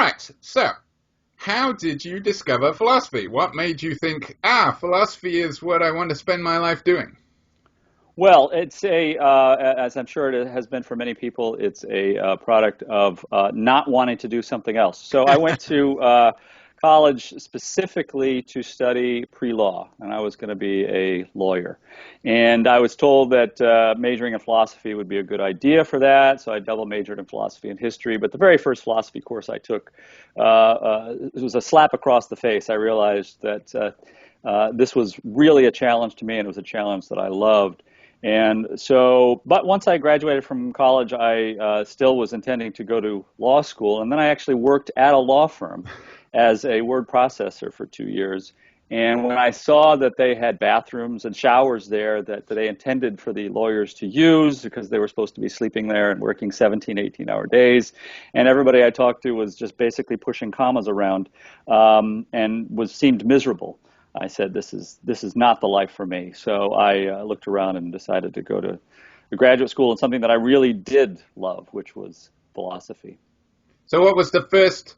right, so how did you discover philosophy? What made you think, philosophy is what I want to spend my life doing? Well, it's as I'm sure it has been for many people, it's a product of not wanting to do something else. So I went to college specifically to study pre-law, and I was going to be a lawyer. And I was told that majoring in philosophy would be a good idea for that, so I double majored in philosophy and history. But the very first philosophy course I took it was a slap across the face. I realized that this was really a challenge to me, and it was a challenge that I loved. And so, but once I graduated from college, I still was intending to go to law school. And then I actually worked at a law firm as a word processor for 2 years. And when I saw that they had bathrooms and showers there that they intended for the lawyers to use because they were supposed to be sleeping there and working 17, 18-hour days, and everybody I talked to was just basically pushing commas around and seemed miserable. I said, this is not the life for me. So I looked around and decided to go to a graduate school in something that I really did love, which was philosophy. So what was the first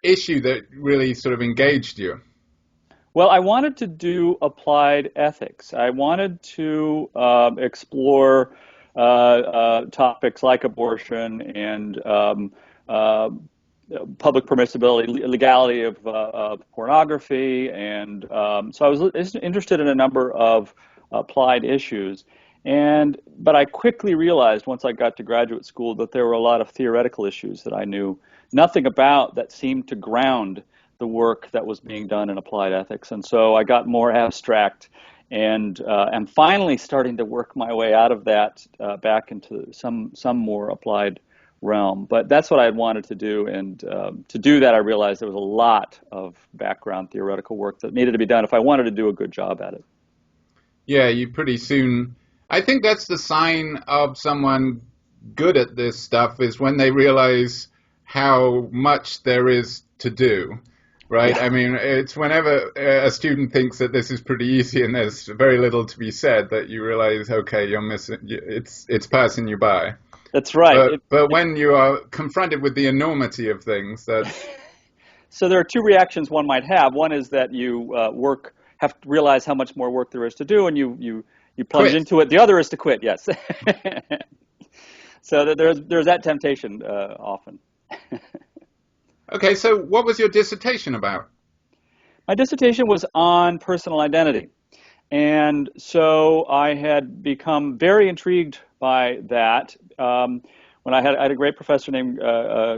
issue that really sort of engaged you? Well, I wanted to do applied ethics. I wanted to explore topics like abortion and public permissibility, legality of pornography, and so I was interested in a number of applied issues. But I quickly realized once I got to graduate school that there were a lot of theoretical issues that I knew nothing about that seemed to ground the work that was being done in applied ethics. And so I got more abstract and finally starting to work my way out of that back into some more applied realm. But that's what I had wanted to do, and to do that I realized there was a lot of background theoretical work that needed to be done if I wanted to do a good job at it. Yeah, you pretty soon. I think that's the sign of someone good at this stuff is when they realize how much there is to do. Right. Yeah. I mean, it's whenever a student thinks that this is pretty easy and there's very little to be said that you realize, okay, you're missing. It's passing you by. That's right. But when you are confronted with the enormity of things, that So there are two reactions one might have. One is that you have to realize how much more work there is to do, and you plunge quit. into it. The other is to quit. Yes. So there's that temptation often. Okay, so what was your dissertation about? My dissertation was on personal identity. And so I had become very intrigued by that when I had a great professor named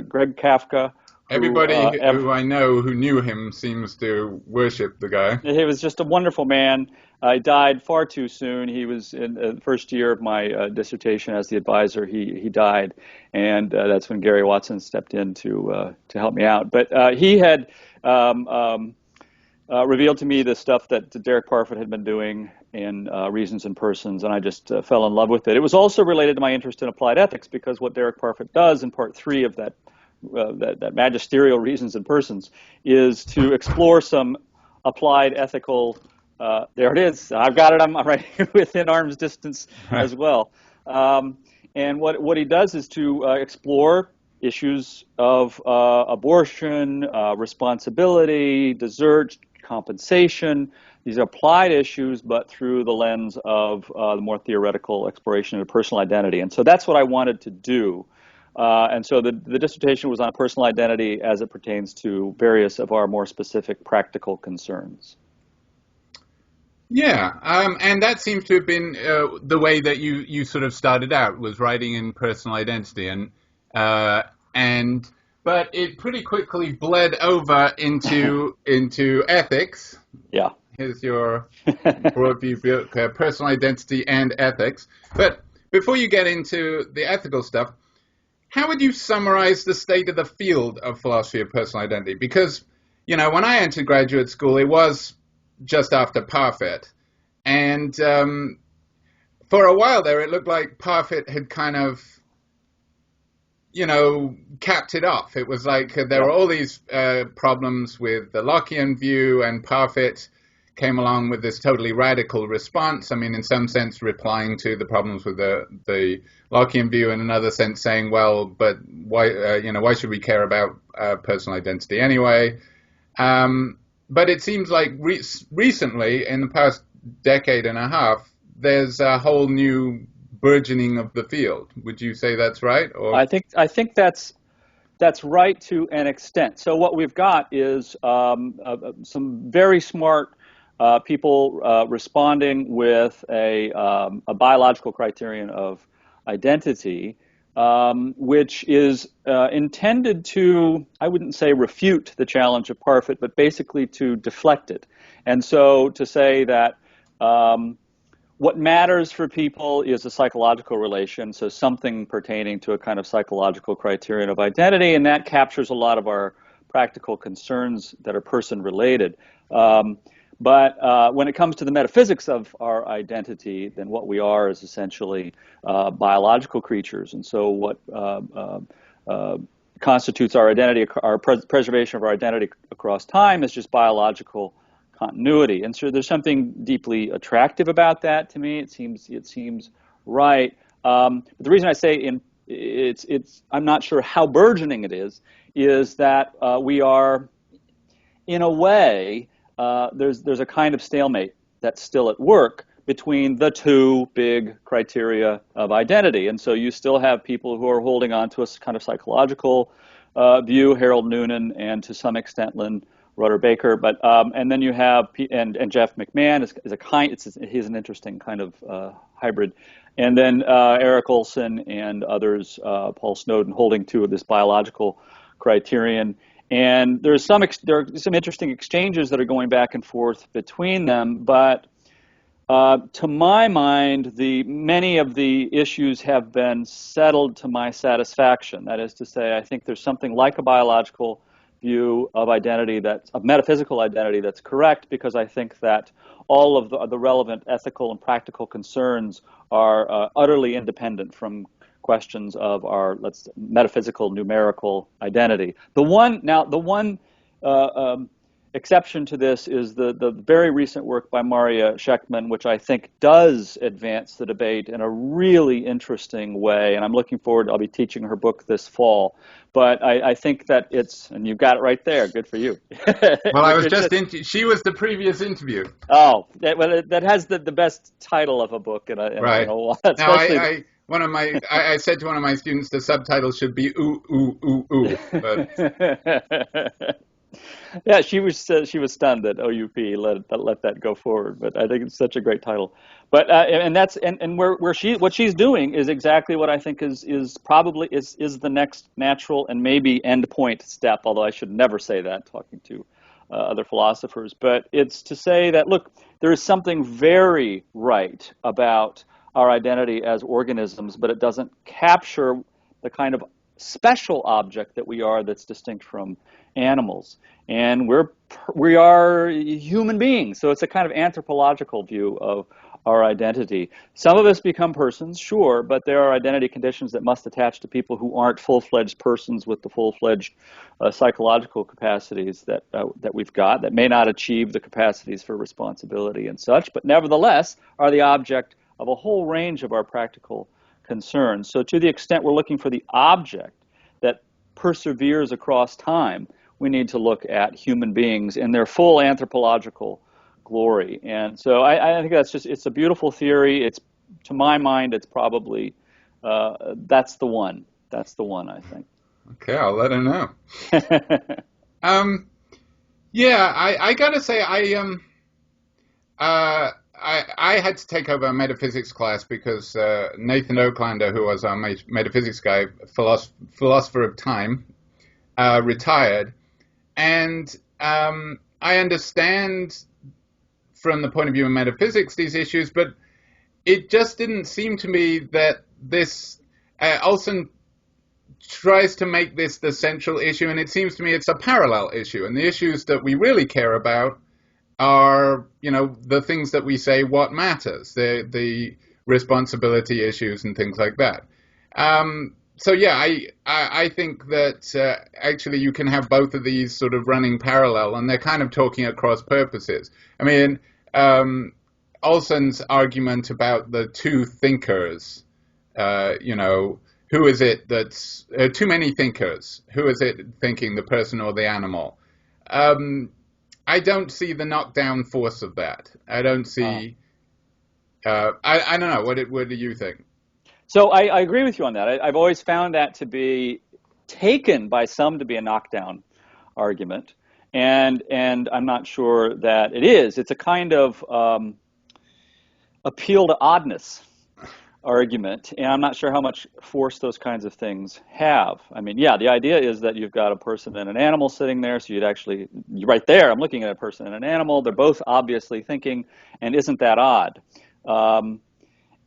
Greg Kafka. Everybody who I know who knew him seems to worship the guy. He was just a wonderful man. He died far too soon. He was in the first year of my dissertation as the advisor. He died, and that's when Gary Watson stepped in to help me out. But he had revealed to me the stuff that Derek Parfit had been doing in Reasons and Persons, and I just fell in love with it. It was also related to my interest in applied ethics because what Derek Parfit does in part 3 of that magisterial Reasons and Persons is to explore some applied ethical. There it is. I've got it. I'm right within arm's distance as well. And what he does is to explore issues of abortion, responsibility, desert, compensation. These are applied issues, but through the lens of the more theoretical exploration of personal identity. And so that's what I wanted to do. And so the dissertation was on personal identity as it pertains to various of our more specific practical concerns. Yeah, and that seems to have been the way that you sort of started out, was writing in personal identity, but it pretty quickly bled over into ethics. Yeah. Here's your broadview book, Personal Identity and Ethics. But before you get into the ethical stuff, how would you summarize the state of the field of philosophy of personal identity? Because, when I entered graduate school, it was just after Parfit. And for a while there, it looked like Parfit had kind of, capped it off. It was like there were all these problems with the Lockean view, and Parfit came along with this totally radical response. I mean, in some sense, replying to the problems with the Lockean view, in another sense, saying, well, but why, why should we care about personal identity anyway? But it seems like recently, in the past decade and a half, there's a whole new burgeoning of the field. Would you say that's right? Or? I think that's right to an extent. So what we've got is some very smart people responding with a biological criterion of identity, which is intended to, I wouldn't say refute the challenge of Parfit, but basically to deflect it. And so to say that what matters for people is a psychological relation, so something pertaining to a kind of psychological criterion of identity, and that captures a lot of our practical concerns that are person-related. But when it comes to the metaphysics of our identity, then what we are is essentially biological creatures. And so what constitutes our identity, our preservation of our identity across time, is just biological continuity. And so there's something deeply attractive about that to me. It seems right. But the reason I say I'm not sure how burgeoning it is that we are, in a way, there's a kind of stalemate that's still at work between the two big criteria of identity. And so you still have people who are holding on to a kind of psychological view, Harold Noonan, and to some extent Lynn Rutter Baker, but and then you have and Jeff McMahon he's an interesting kind of hybrid, and then Eric Olson and others, Paul Snowden, holding to this biological criterion. And there are some interesting exchanges that are going back and forth between them, but to my mind, many of the issues have been settled to my satisfaction. That is to say, I think there's something like a biological view of identity, of metaphysical identity, that's correct, because I think that all of the relevant ethical and practical concerns are utterly independent from questions of our metaphysical numerical identity. The one exception to this is the very recent work by Maria Scheckman, which I think does advance the debate in a really interesting way, and I'm looking forward. I'll be teaching her book this fall. But I think that and you've got it right there. Good for you. Well, I was she was the previous interview. Oh, that has the best title of a book in a while. Now, I said to one of my students, the subtitle should be ooh, ooh, ooh, ooh. But... Yeah, she was stunned that OUP let that go forward, but I think it's such a great title. But what she's doing is exactly what I think is probably the next natural and maybe endpoint step. Although I should never say that talking to other philosophers, but it's to say that look, there is something very right about our identity as organisms, but it doesn't capture the kind of special object that we are that's distinct from animals. And we are human beings, so it's a kind of anthropological view of our identity. Some of us become persons, sure, but there are identity conditions that must attach to people who aren't full-fledged persons with the full-fledged psychological capacities that we've got, that may not achieve the capacities for responsibility and such, but nevertheless are the object of a whole range of our practical concerns. So to the extent we're looking for the object that perseveres across time, we need to look at human beings in their full anthropological glory. And so I think it's a beautiful theory. To my mind, it's probably, that's the one. That's the one, I think. Okay, I'll let her know. I gotta say, I had to take over a metaphysics class because Nathan Oaklander, who was our metaphysics guy, philosopher of time, retired. And I understand from the point of view of metaphysics these issues, but it just didn't seem to me that this Olson tries to make this the central issue, and it seems to me it's a parallel issue. And the issues that we really care about are, the things that we say what matters, the responsibility issues and things like that. so yeah, I think that actually you can have both of these sort of running parallel, and they're kind of talking at cross purposes. I mean, Olson's argument about the two thinkers, who is it that's too many thinkers? Who is it thinking, the person or the animal? I don't see the knockdown force of that. I don't see. I don't know. What do you think? So I agree with you on that. I've always found that to be taken by some to be a knockdown argument, and I'm not sure that it is. It's a kind of appeal to oddness argument, and I'm not sure how much force those kinds of things have. I mean, yeah, the idea is that you've got a person and an animal sitting there, so right there, I'm looking at a person and an animal. They're both obviously thinking, and isn't that odd?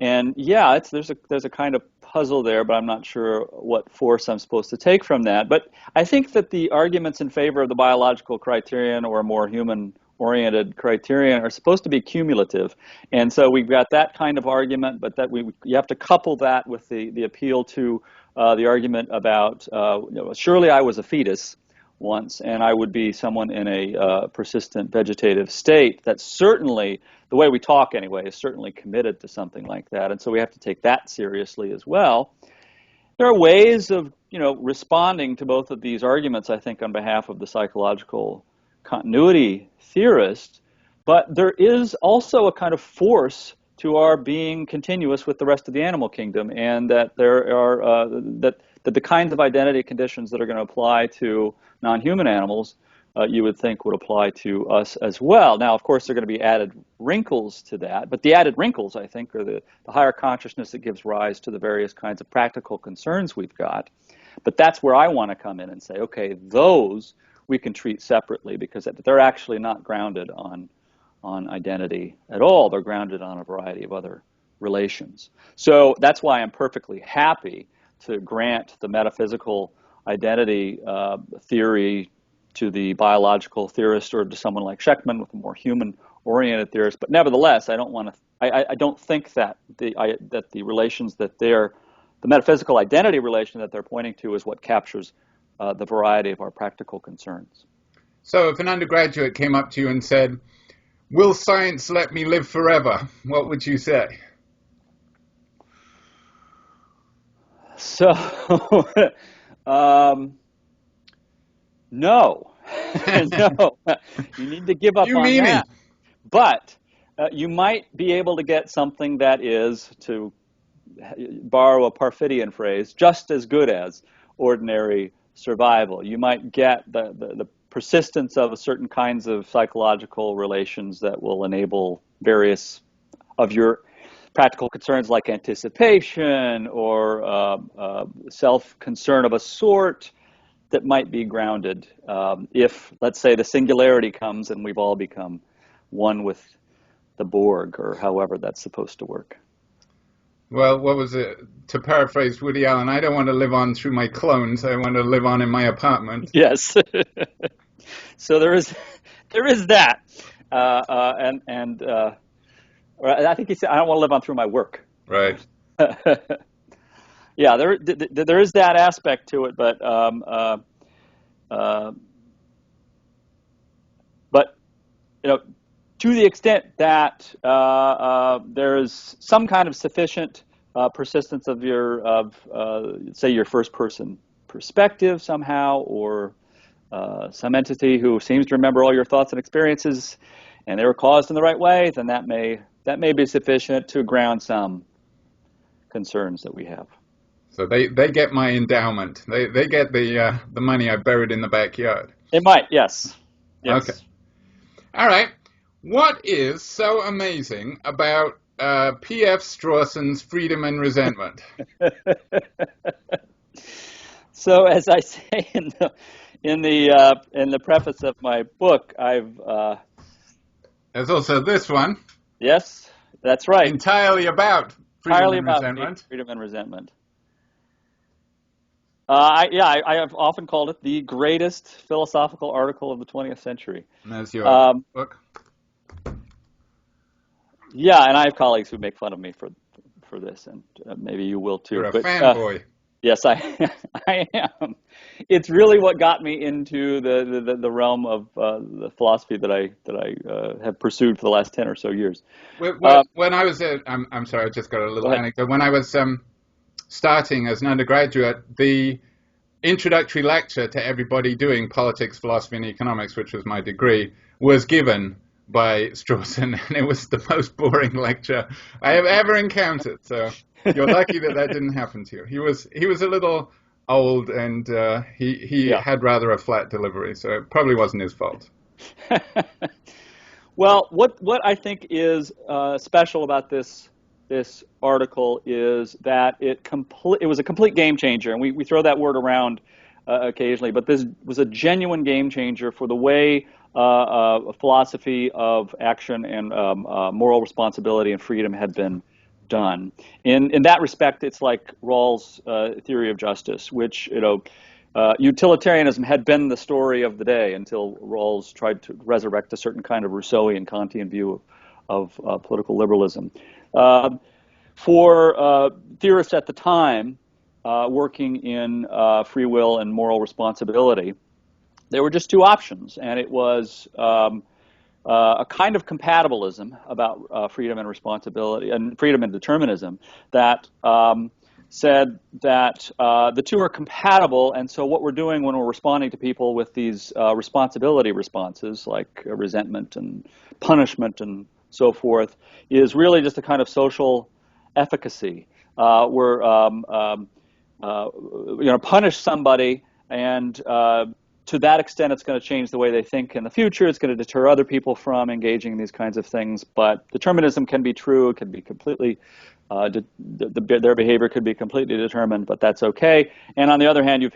And yeah, there's a kind of puzzle there, but I'm not sure what force I'm supposed to take from that. But I think that the arguments in favor of the biological criterion or a more human-oriented criterion are supposed to be cumulative. And so we've got that kind of argument, but that you have to couple that with the appeal to the argument about surely I was a fetus once, and I would be someone in a persistent vegetative state. That's certainly, the way we talk anyway, is certainly committed to something like that, and so we have to take that seriously as well. There are ways of responding to both of these arguments, I think, on behalf of the psychological continuity theorist, but there is also a kind of force to our being continuous with the rest of the animal kingdom, and that there are that the kinds of identity conditions that are going to apply to non-human animals, you would think would apply to us as well. Now, of course, there are going to be added wrinkles to that, but the added wrinkles, I think, are the higher consciousness that gives rise to the various kinds of practical concerns we've got. But that's where I want to come in and say, okay, those we can treat separately, because they're actually not grounded on identity at all. They're grounded on a variety of other relations. So that's why I'm perfectly happy to grant the metaphysical identity theory to the biological theorist, or to someone like Sheckman with a more human-oriented theorist. But nevertheless, I don't think that the relations that the metaphysical identity relation that they're pointing to is what captures the variety of our practical concerns. So if an undergraduate came up to you and said, "Will science let me live forever?" what would you say? So, no, no, you need to give up on that. But you might be able to get something that is, to borrow a Parfitian phrase, just as good as ordinary survival. You might get the persistence of certain kinds of psychological relations that will enable various of your practical concerns, like anticipation or self-concern of a sort, that might be grounded if, let's say, the singularity comes and we've all become one with the Borg, or however that's supposed to work. Well, what was it? To paraphrase Woody Allen, I don't want to live on through my clones. I want to live on in my apartment. Yes. So there is that, and I think he said, I don't want to live on through my work. Right. Yeah, there is that aspect to it, but to the extent that there is some kind of sufficient persistence of say your first person perspective somehow, or some entity who seems to remember all your thoughts and experiences, and they were caused in the right way, then that may be sufficient to ground some concerns that we have. So they get my endowment. They get the money I buried in the backyard. They might, yes. Okay. All right. What is so amazing about P.F. Strawson's Freedom and Resentment? So, as I say in the preface of my book, There's also this one. Yes, that's right. Entirely about freedom and resentment. Freedom and resentment. I have often called it the greatest philosophical article of the 20th century. And that's your book? Yeah, and I have colleagues who make fun of me for this, and maybe you will too. You're a fanboy. Yes, I I am. It's really what got me into the realm of the philosophy that I have pursued for the last 10 or so years. When I was, I'm sorry, I just got a Go little ahead. anecdote. When I was starting as an undergraduate, the introductory lecture to everybody doing politics, philosophy, and economics, which was my degree, was given by Strawson, and it was the most boring lecture I have ever encountered. So you're lucky that that didn't happen to you. He was a little old, and he Yeah. had rather a flat delivery, so it probably wasn't his fault. Well, what I think is special about this article is that it was a complete game changer, and we throw that word around occasionally, but this was a genuine game changer for the way philosophy of action and moral responsibility and freedom had been done. In that respect, it's like Rawls' theory of justice, which utilitarianism had been the story of the day until Rawls tried to resurrect a certain kind of Rousseauian Kantian view of political liberalism. For theorists at the time working in free will and moral responsibility, there were just two options, and it was a kind of compatibilism about freedom and responsibility and freedom and determinism that said that the two are compatible, and so what we're doing when we're responding to people with these responsibility responses, like resentment and punishment and so forth, is really just a kind of social efficacy. We're punish somebody, and to that extent, it's going to change the way they think in the future. It's going to deter other people from engaging in these kinds of things. But determinism can be true. It can be completely, their behavior could be completely determined, but that's okay. And on the other hand, you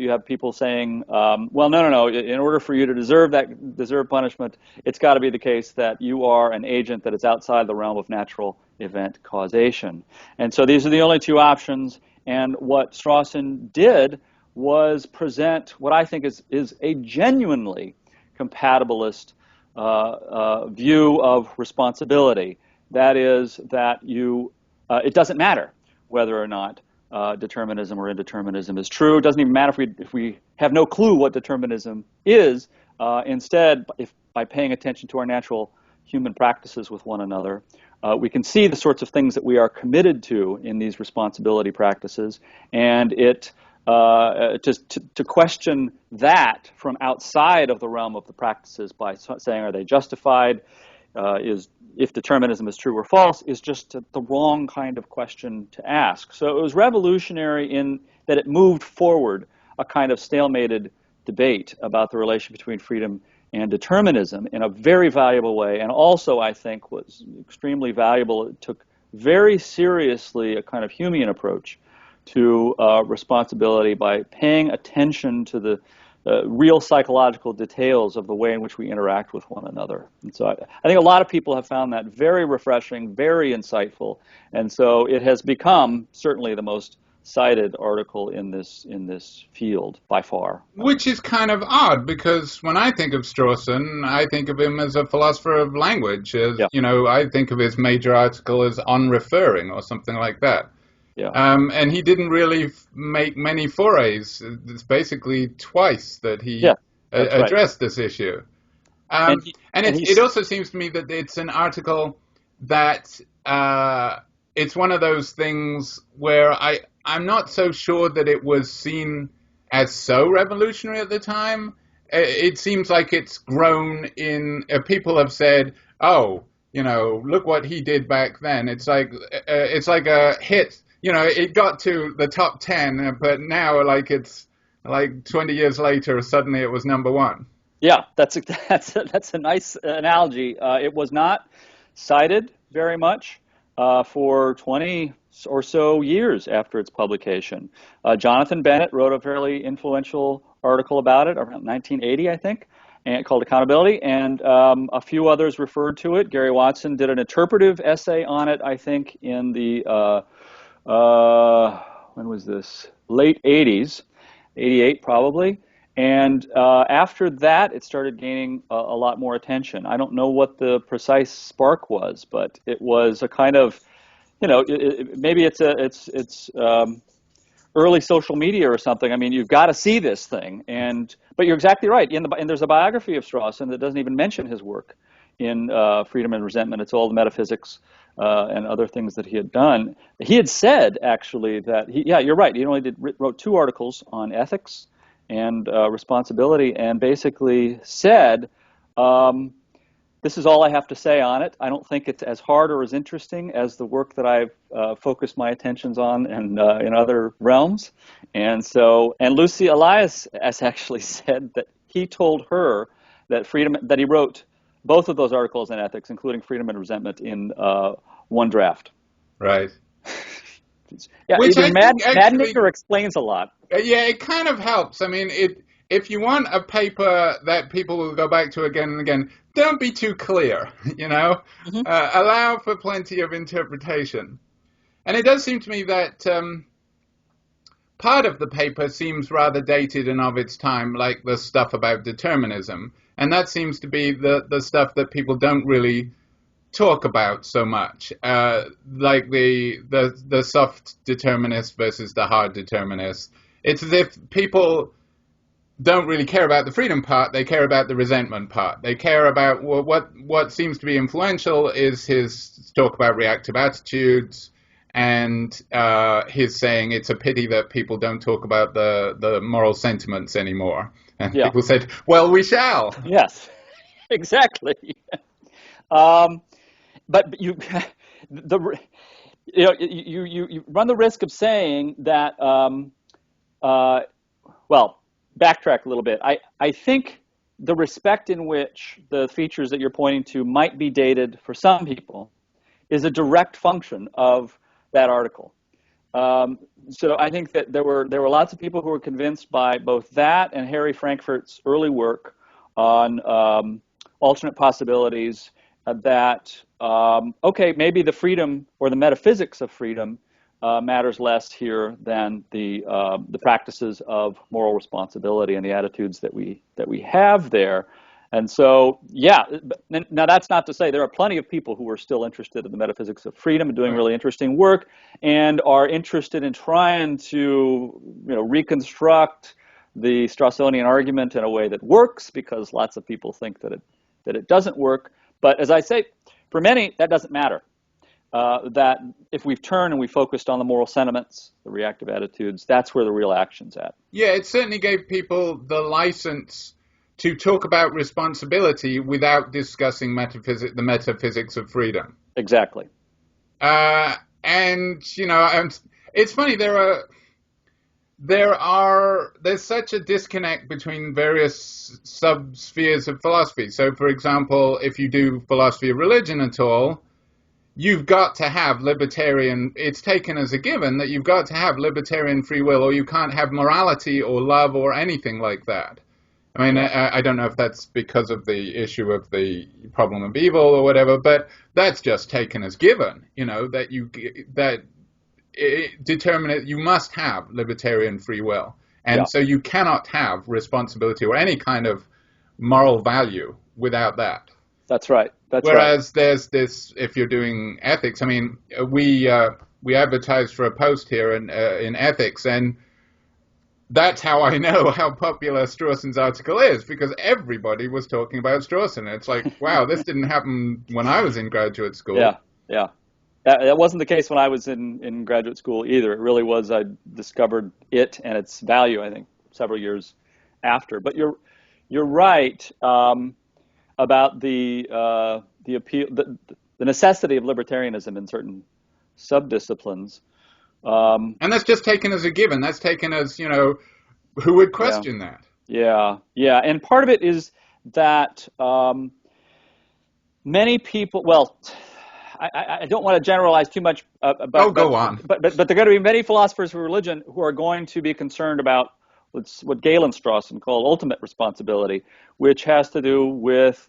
have people saying, well, no. In order for you to deserve punishment, it's got to be the case that you are an agent that is outside the realm of natural event causation. And so these are the only two options. And what Strawson did was present what I think is a genuinely compatibilist view of responsibility. That is that it doesn't matter whether or not determinism or indeterminism is true. It doesn't even matter if we have no clue what determinism is. Instead, by paying attention to our natural human practices with one another, we can see the sorts of things that we are committed to in these responsibility practices, and to question that from outside of the realm of the practices by saying, are they justified? If determinism is true or false, is just the wrong kind of question to ask. So it was revolutionary in that it moved forward a kind of stalemated debate about the relation between freedom and determinism in a very valuable way, and also I think was extremely valuable. It took very seriously a kind of Humean approach to responsibility by paying attention to the real psychological details of the way in which we interact with one another. And so I think a lot of people have found that very refreshing, very insightful, and so it has become certainly the most cited article in this field by far. Which is kind of odd, because when I think of Strawson, I think of him as a philosopher of language. Yeah. I think of his major article as On Referring or something like that. Yeah. And he didn't really make many forays. It's basically twice that he addressed this issue. It also seems to me that it's an article that it's one of those things where I'm not so sure that it was seen as so revolutionary at the time. It seems like it's grown in. People have said, "Oh, look what he did back then." It's like a hit. It got to the top 10, but now, it's like 20 years later, suddenly it was number one. Yeah, that's a nice analogy. It was not cited very much for 20 or so years after its publication. Jonathan Bennett wrote a fairly influential article about it around 1980, I think, and called Accountability, and a few others referred to it. Gary Watson did an interpretive essay on it, I think, in the when was this? Late 80s, 88 probably. And after that, it started gaining a lot more attention. I don't know what the precise spark was, but it was a kind of, maybe it's early social media or something. I mean, you've got to see this thing. But you're exactly right. And there's a biography of Strawson that doesn't even mention his work in Freedom and Resentment. It's all the metaphysics and other things that he had done. He had said, actually, that you're right. He only wrote 2 articles on ethics and responsibility, and basically said, this is all I have to say on it. I don't think it's as hard or as interesting as the work that I've focused my attentions on and in other realms. And Lucy Elias has actually said that he told her that he wrote both of those articles in ethics, including Freedom and Resentment, in one draft. Right. Yeah, Which either Madniger explains a lot. Yeah, it kind of helps. I mean, if you want a paper that people will go back to again and again, don't be too clear, Mm-hmm. Allow for plenty of interpretation. And it does seem to me that part of the paper seems rather dated and of its time, like the stuff about determinism. And that seems to be the stuff that people don't really talk about so much, like the soft determinist versus the hard determinist. It's as if people don't really care about the freedom part, they care about the resentment part. They care about what seems to be influential is his talk about reactive attitudes and his saying it's a pity that people don't talk about the moral sentiments anymore. And people said, well, we shall. Yes, exactly. But you run the risk of saying that, backtrack a little bit. I think the respect in which the features that you're pointing to might be dated for some people is a direct function of that article. So I think that there were lots of people who were convinced by both that and Harry Frankfurt's early work on alternate possibilities that, maybe the freedom or the metaphysics of freedom matters less here than the practices of moral responsibility and the attitudes that we have there. And so, now that's not to say there are plenty of people who are still interested in the metaphysics of freedom and doing really interesting work and are interested in trying to, reconstruct the Strawsonian argument in a way that works, because lots of people think that it doesn't work. But as I say, for many, that doesn't matter. That if we've turned and we focused on the moral sentiments, the reactive attitudes, that's where the real action's at. Yeah, it certainly gave people the license to talk about responsibility without discussing the metaphysics of freedom. Exactly. And it's funny, there's such a disconnect between various subspheres of philosophy. So, for example, if you do philosophy of religion at all, you've got to have libertarian, it's taken as a given that you've got to have libertarian free will, or you can't have morality or love or anything like that. I mean, I don't know if that's because of the issue of the problem of evil or whatever, but that's just taken as given, that you must have libertarian free will. And so you cannot have responsibility or any kind of moral value without that. That's right. Whereas there's this, if you're doing ethics, I mean, we advertised for a post here in ethics, and that's how I know how popular Strawson's article is, because everybody was talking about Strawson. It's like, wow, this didn't happen when I was in graduate school. Yeah. That wasn't the case when I was in graduate school either. It really was. I discovered it and its value, I think, several years after. But you're right about the appeal, the necessity of libertarianism in certain subdisciplines. And that's just taken as a given. That's taken as, who would question that? Yeah. And part of it is that many people, I don't want to generalize too much about. Go on. But there are going to be many philosophers of religion who are going to be concerned about what Galen Strawson called ultimate responsibility, which has to do with,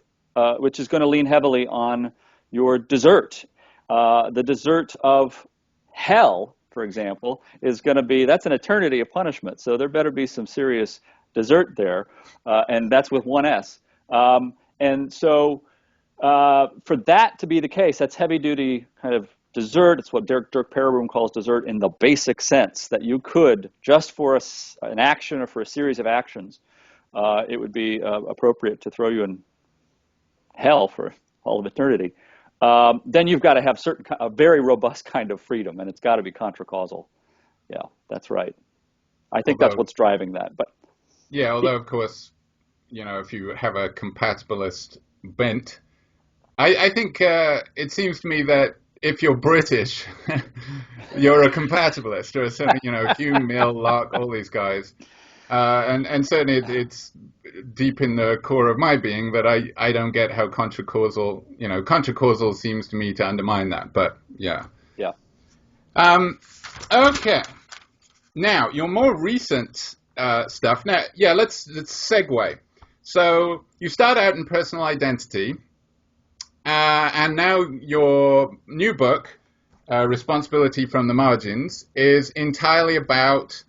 which is going to lean heavily on your desert. The desert of hell, for example, is going to be, that's an eternity of punishment. So there better be some serious desert there, and that's with one S. And so for that to be the case, that's heavy-duty kind of desert. It's what Dirk Perelroom calls desert in the basic sense, that you could, just for an action or for a series of actions, it would be appropriate to throw you in hell for all of eternity. Then you've got to have a very robust kind of freedom, and it's got to be contra-causal. Yeah, that's right. I think that's what's driving that. But yeah, although of course, if you have a compatibilist bent, I think it seems to me that if you're British, you're a compatibilist, or certainly, Hume, Mill, Locke, all these guys. And certainly it's deep in the core of my being that I don't get how contra-causal seems to me to undermine that, but yeah. Yeah. Okay. Now, your more recent stuff. Now, yeah, let's segue. So you start out in personal identity, and now your new book, Responsibility from the Margins, is entirely about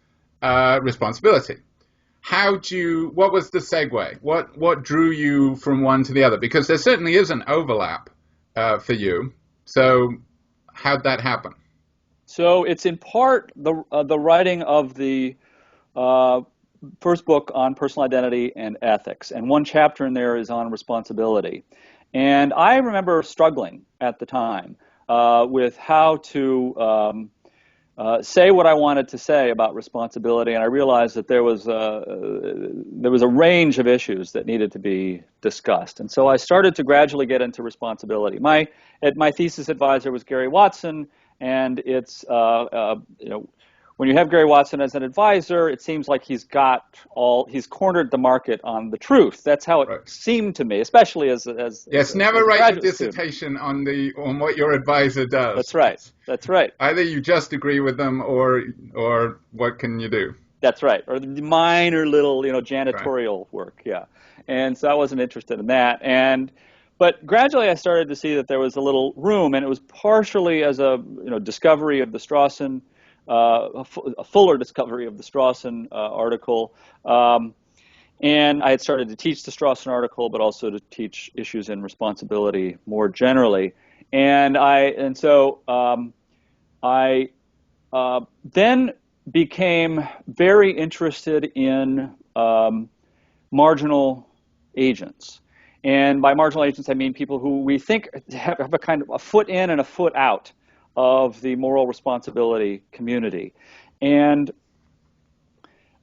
responsibility. What was the segue? What drew you from one to the other? Because there certainly is an overlap for you. So how'd that happen? So it's in part the writing of the first book on personal identity and ethics, and one chapter in there is on responsibility. And I remember struggling at the time with how to say what I wanted to say about responsibility, and I realized that there was a range of issues that needed to be discussed. And so I started to gradually get into responsibility. My thesis advisor was Gary Watson, and it's when you have Gary Watson as an advisor, it seems like he's cornered the market on the truth. That's how it seemed to me, especially as never write your dissertation on what your advisor does. That's right. That's right. Either you just agree with them, or what can you do? That's right. Or the minor little janitorial work. Yeah. And so I wasn't interested in that. But gradually I started to see that there was a little room, and it was partially as a discovery of the Strawson. A fuller discovery of the Strawson article, and I had started to teach the Strawson article, but also to teach issues in responsibility more generally. And so I then became very interested in marginal agents. And by marginal agents, I mean people who we think have a kind of a foot in and a foot out of the moral responsibility community. And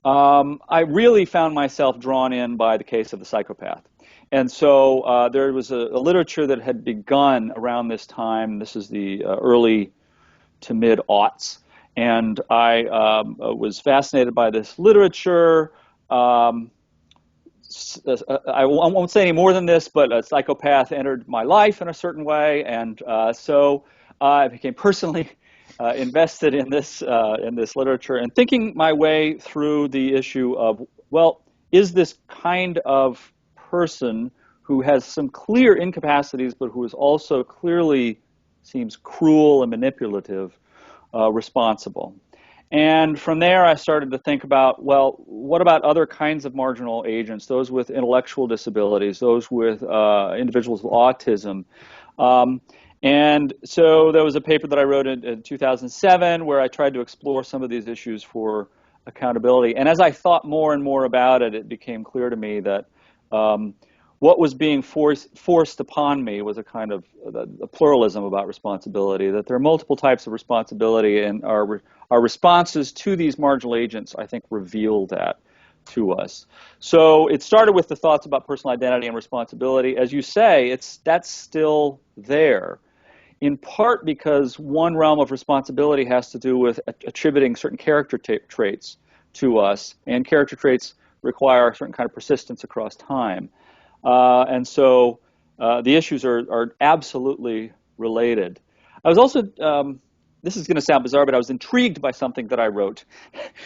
I really found myself drawn in by the case of the psychopath. And so there was a literature that had begun around this time. This is the early to mid-aughts. And I was fascinated by this literature. I won't say any more than this, but a psychopath entered my life in a certain way. And so I became personally invested in this literature and thinking my way through the issue of, well, is this kind of person who has some clear incapacities but who is also clearly seems cruel and manipulative responsible? And from there I started to think about, well, what about other kinds of marginal agents, those with intellectual disabilities, those with individuals with autism? And so there was a paper that I wrote in 2007 where I tried to explore some of these issues for accountability. And as I thought more and more about it, it became clear to me that what was being forced upon me was a kind of a pluralism about responsibility, that there are multiple types of responsibility, and our responses to these marginal agents, I think, reveal that to us. So it started with the thoughts about personal identity and responsibility. As you say, that's still there, in part because one realm of responsibility has to do with attributing certain character traits to us, and character traits require a certain kind of persistence across time. And so the issues are absolutely related. I was also, this is going to sound bizarre, but I was intrigued by something that I wrote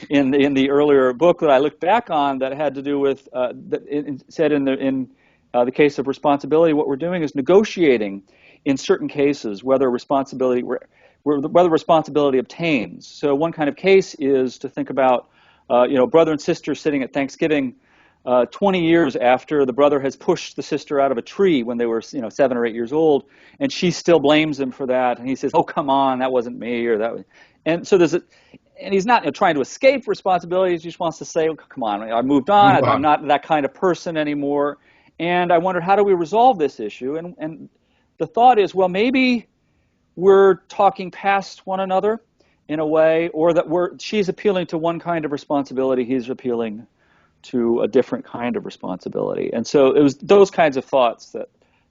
in the earlier book that I looked back on that had to do with, it said in the case of responsibility, what we're doing is negotiating in certain cases whether responsibility obtains. So one kind of case is to think about, brother and sister sitting at Thanksgiving 20 years after the brother has pushed the sister out of a tree when they were 7 or 8 years old, and she still blames him for that, and he says, "Oh, come on, that wasn't me," or that was, and so and he's not trying to escape responsibility. He just wants to say, "Oh, come on, I moved on. Move I'm on. not that kind of person anymore." And I wonder, how do we resolve this issue? And the thought is, well, maybe we're talking past one another in a way, or that she's appealing to one kind of responsibility, he's appealing to a different kind of responsibility. And so it was those kinds of thoughts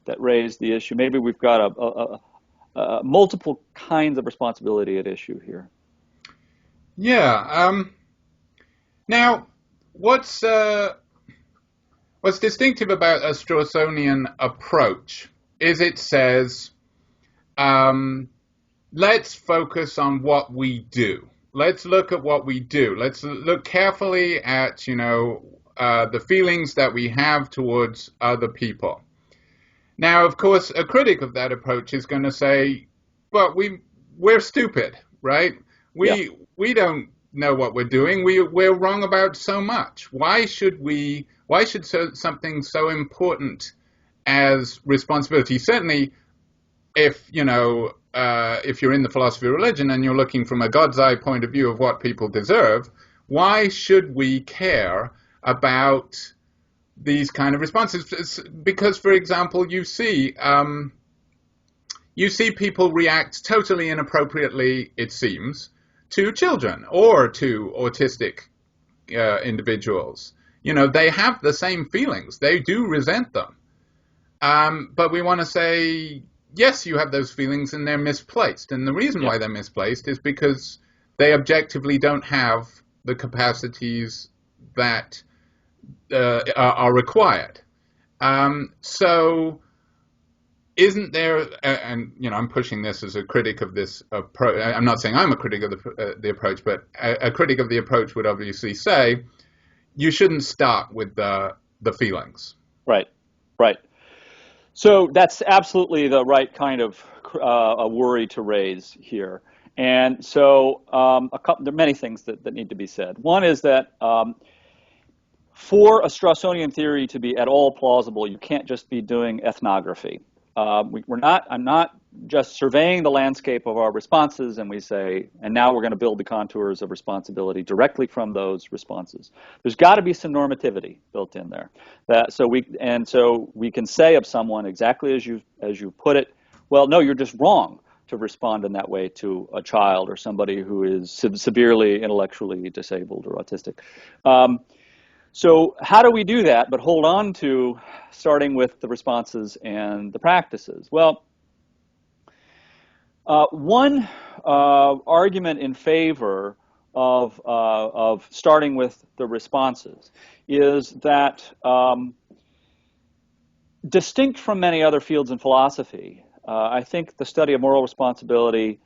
that raised the issue. Maybe we've got a multiple kinds of responsibility at issue here. Yeah. Now, what's distinctive about a Strawsonian approach is it says, let's focus on what we do. Let's look at what we do. Let's look carefully at, the feelings that we have towards other people. Now, of course, a critic of that approach is going to say, well, we're stupid, right? We don't know what we're doing. We're wrong about so much. Why should something so important as responsibility? Certainly, if you're in the philosophy of religion and you're looking from a God's eye point of view of what people deserve, why should we care about these kind of responses? Because, for example, you see people react totally inappropriately, it seems, to children or to autistic individuals. They have the same feelings. They do resent them. But we want to say, yes, you have those feelings and they're misplaced. And the reason why they're misplaced is because they objectively don't have the capacities that are required. So isn't there, and I'm pushing this as a critic of this approach. I'm not saying I'm a critic of the approach, but a critic of the approach would obviously say you shouldn't start with the feelings. Right. So that's absolutely the right kind of a worry to raise here. And so there are many things that need to be said. One is that for a Strawsonian theory to be at all plausible, you can't just be doing ethnography. I'm not just surveying the landscape of our responses and we say, and now we're going to build the contours of responsibility directly from those responses. There's got to be some normativity built in there. So we can say of someone exactly as you put it, well, no, you're just wrong to respond in that way to a child or somebody who is severely intellectually disabled or autistic. So how do we do that, but hold on to starting with the responses and the practices? Well, one argument in favor of starting with the responses is that distinct from many other fields in philosophy, I think the study of moral responsibility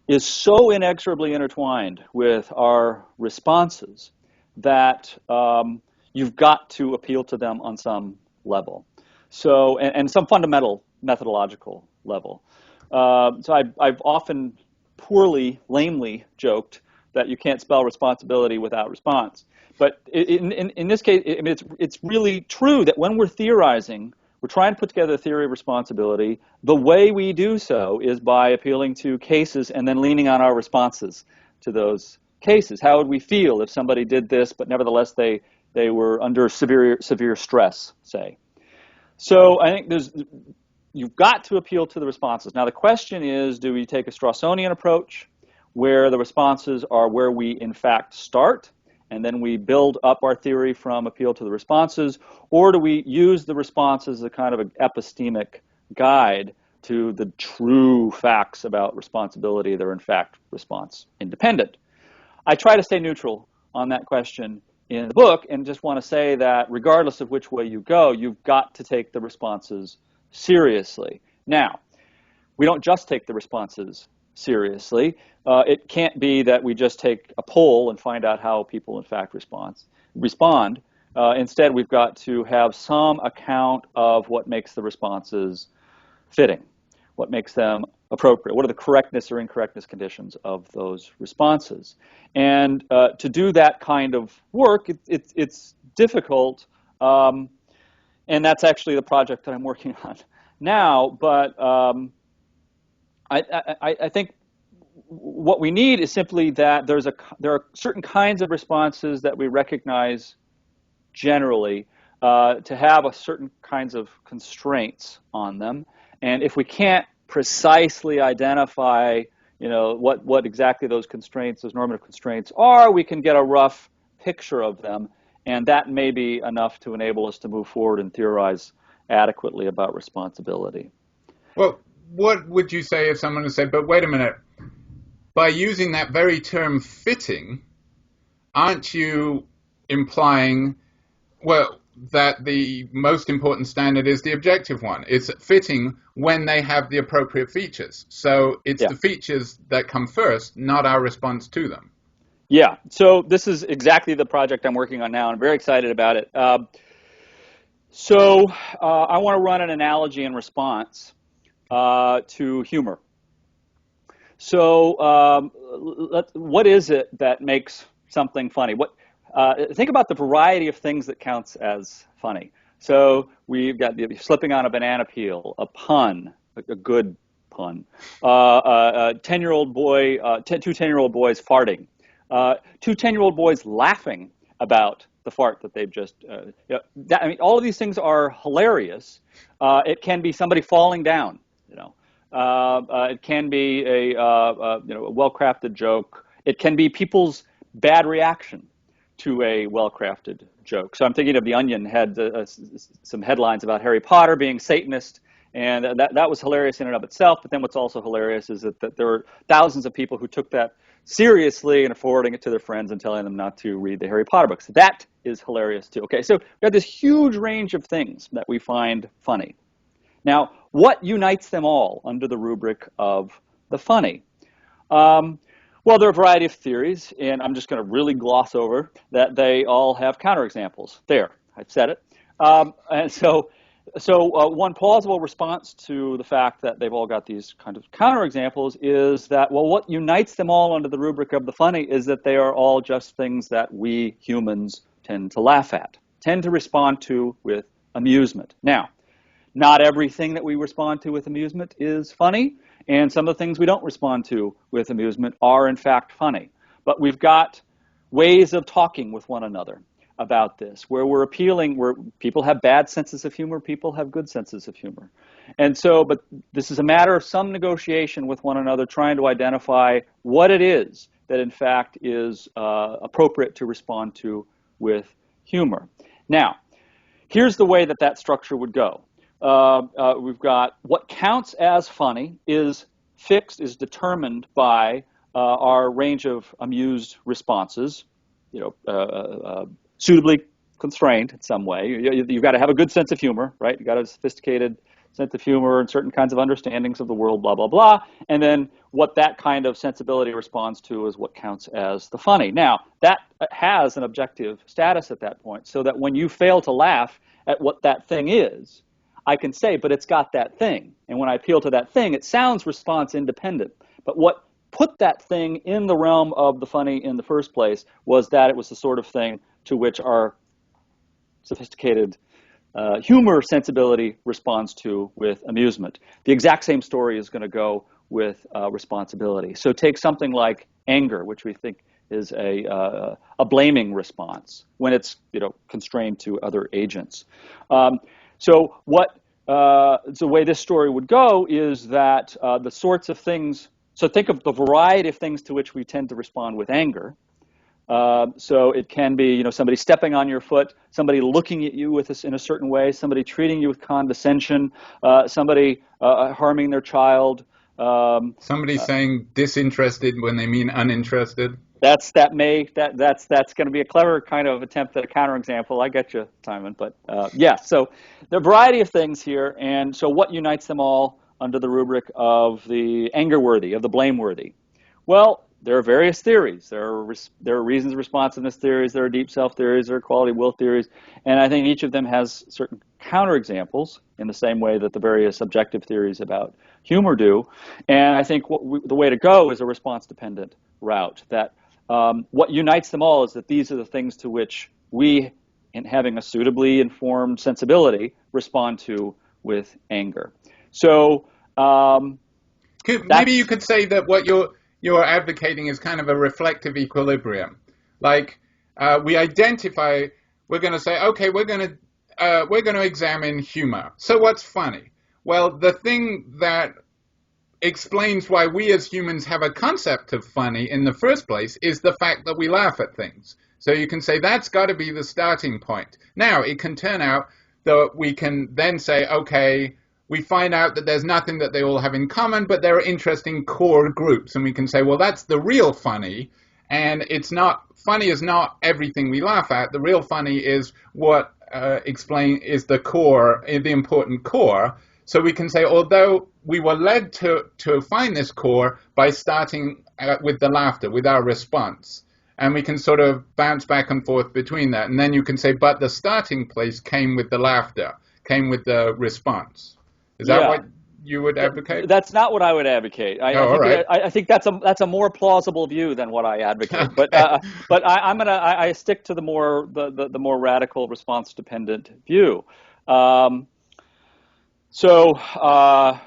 is so inexorably intertwined with our responses that you've got to appeal to them on some level, and some fundamental methodological level. So I've often lamely joked that you can't spell responsibility without response. But in this case, it's really true that when we're theorizing, we're trying to put together a theory of responsibility. The way we do so is by appealing to cases and then leaning on our responses to those cases. How would we feel if somebody did this, but nevertheless they were under severe stress, say? So I think you've got to appeal to the responses. Now the question is, do we take a Strawsonian approach where the responses are where we in fact start, and then we build up our theory from appeal to the responses, or do we use the responses as a kind of an epistemic guide to the true facts about responsibility that are in fact response independent? I try to stay neutral on that question in the book and just want to say that regardless of which way you go, you've got to take the responses seriously. Now, we don't just take the responses seriously. It can't be that we just take a poll and find out how people in fact respond. Instead, we've got to have some account of what makes the responses fitting, what makes them appropriate, what are the correctness or incorrectness conditions of those responses. And to do that kind of work, it's difficult And that's actually the project that I'm working on now. But I think what we need is simply that there are certain kinds of responses that we recognize generally to have a certain kinds of constraints on them. And if we can't precisely identify, what exactly those constraints, those normative constraints are, we can get a rough picture of them, and that may be enough to enable us to move forward and theorize adequately about responsibility. Well, what would you say if someone had said, but wait a minute, by using that very term fitting, aren't you implying, well, that the most important standard is the objective one? It's fitting when they have the appropriate features. So it's the features that come first, not our response to them. Yeah, so this is exactly the project I'm working on now, and I'm very excited about it. So I want to run an analogy in response to humor. So what is it that makes something funny? Think about the variety of things that counts as funny. So we've got slipping on a banana peel, a pun, a good pun, a 10-year-old boy, two 10-year-old boys farting, two 10-year-old boys laughing about the fart that they've just. All of these things are hilarious. It can be somebody falling down. It can be a well-crafted joke. It can be people's bad reaction to a well-crafted joke. So I'm thinking of The Onion had some headlines about Harry Potter being Satanist, and that was hilarious in and of itself. But then what's also hilarious is that there were thousands of people who took that seriously and forwarding it to their friends and telling them not to read the Harry Potter books. That is hilarious too. Okay, so we have this huge range of things that we find funny. Now, what unites them all under the rubric of the funny? Well, there are a variety of theories, and I'm just going to really gloss over that they all have counterexamples. There, I've said it. And so one plausible response to the fact that they've all got these kind of counterexamples is that, well, what unites them all under the rubric of the funny is that they are all just things that we humans tend to laugh at, tend to respond to with amusement. Now, not everything that we respond to with amusement is funny, and some of the things we don't respond to with amusement are in fact funny. But we've got ways of talking with one another about this, where we're appealing, where people have bad senses of humor, people have good senses of humor. And so, but this is a matter of some negotiation with one another, trying to identify what it is that in fact is appropriate to respond to with humor. Now, here's the way that structure would go. We've got what counts as funny is fixed, is determined by our range of amused responses, suitably constrained in some way. You've got to have a good sense of humor, right? You've got to have a sophisticated sense of humor and certain kinds of understandings of the world, blah, blah, blah. And then what that kind of sensibility responds to is what counts as the funny. Now, that has an objective status at that point, so that when you fail to laugh at what that thing is, I can say, but it's got that thing. And when I appeal to that thing, it sounds response independent. But what put that thing in the realm of the funny in the first place was that it was the sort of thing to which our sophisticated humor sensibility responds to with amusement. The exact same story is going to go with responsibility. So take something like anger, which we think is a blaming response when it's constrained to other agents. So the way this story would go is that the sorts of things, so think of the variety of things to which we tend to respond with anger. So it can be, somebody stepping on your foot, somebody looking at you in a certain way, somebody treating you with condescension, somebody harming their child. Somebody saying disinterested when they mean uninterested. That's going to be a clever kind of attempt at a counterexample. I get you, Simon. But so there are a variety of things here. And so what unites them all under the rubric of the anger-worthy, of the blame-worthy? Well, there are various theories. There are reasons responsiveness theories, there are deep self theories, there are quality will theories. And I think each of them has certain counterexamples in the same way that the various objective theories about humor do. And I think the way to go is a response-dependent route. That what unites them all is that these are the things to which we and having a suitably informed sensibility, respond to with anger. So maybe you could say that what you're advocating is kind of a reflective equilibrium. Like we identify, we're going to say, okay, we're going to examine humor. So what's funny? Well, the thing that explains why we as humans have a concept of funny in the first place is the fact that we laugh at things. So you can say that's got to be the starting point. Now, it can turn out that we can then say, okay, we find out that there's nothing that they all have in common, but there are interesting core groups. And we can say, well, that's the real funny. And it's not, funny is not everything we laugh at. The real funny is what is the core, the important core. So we can say, although we were led to find this core by starting with the laughter, with our response, and we can sort of bounce back and forth between that. And then you can say, but the starting place came with the laughter, came with the response. Is that what you would advocate? That's not what I would advocate. I think that's a more plausible view than what I advocate. But I stick to the more radical response dependent view. So I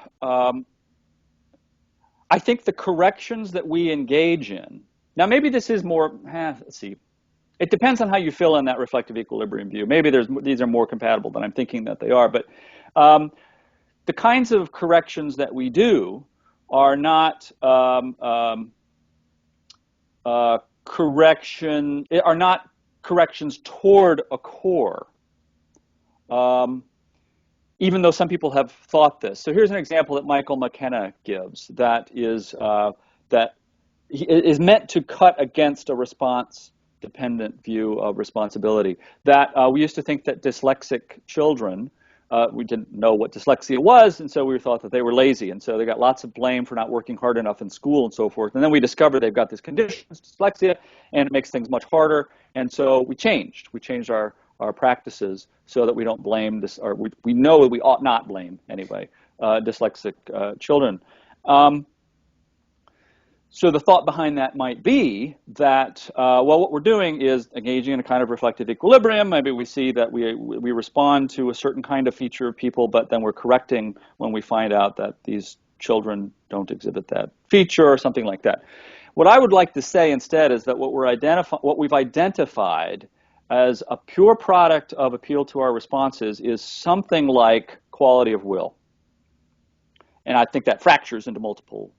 think the corrections that we engage in, now maybe this is more, let's see, it depends on how you fill in that reflective equilibrium view. Maybe these are more compatible than I'm thinking that they are, but the kinds of corrections that we do are not corrections toward a core. Even though some people have thought this. So here's an example that Michael McKenna gives that is meant to cut against a response-dependent view of responsibility. That we used to think that dyslexic children, we didn't know what dyslexia was, and so we thought that they were lazy, and so they got lots of blame for not working hard enough in school and so forth. And then we discovered they've got this condition, dyslexia, and it makes things much harder, and so we changed. We changed our practices so that we don't blame this, or we know that we ought not blame anyway, dyslexic children. So the thought behind that might be that, what we're doing is engaging in a kind of reflective equilibrium. Maybe we see that we respond to a certain kind of feature of people, but then we're correcting when we find out that these children don't exhibit that feature or something like that. What I would like to say instead is that what we've identified as a pure product of appeal to our responses is something like quality of will. And I think that fractures into multiple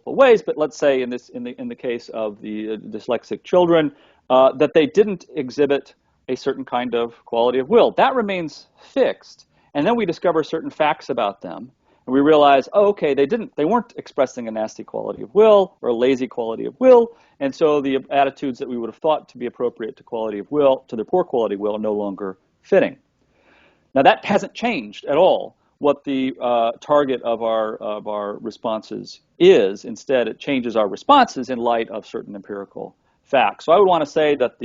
ways, but let's say in the case of the dyslexic children, that they didn't exhibit a certain kind of quality of will. That remains fixed, and then we discover certain facts about them, and we realize, oh, okay, they weren't expressing a nasty quality of will or a lazy quality of will, and so the attitudes that we would have thought to be appropriate to quality of will, to their poor quality of will, are no longer fitting. Now that hasn't changed at all what the target of our responses is. Instead, it changes our responses in light of certain empirical facts. So I would want to say that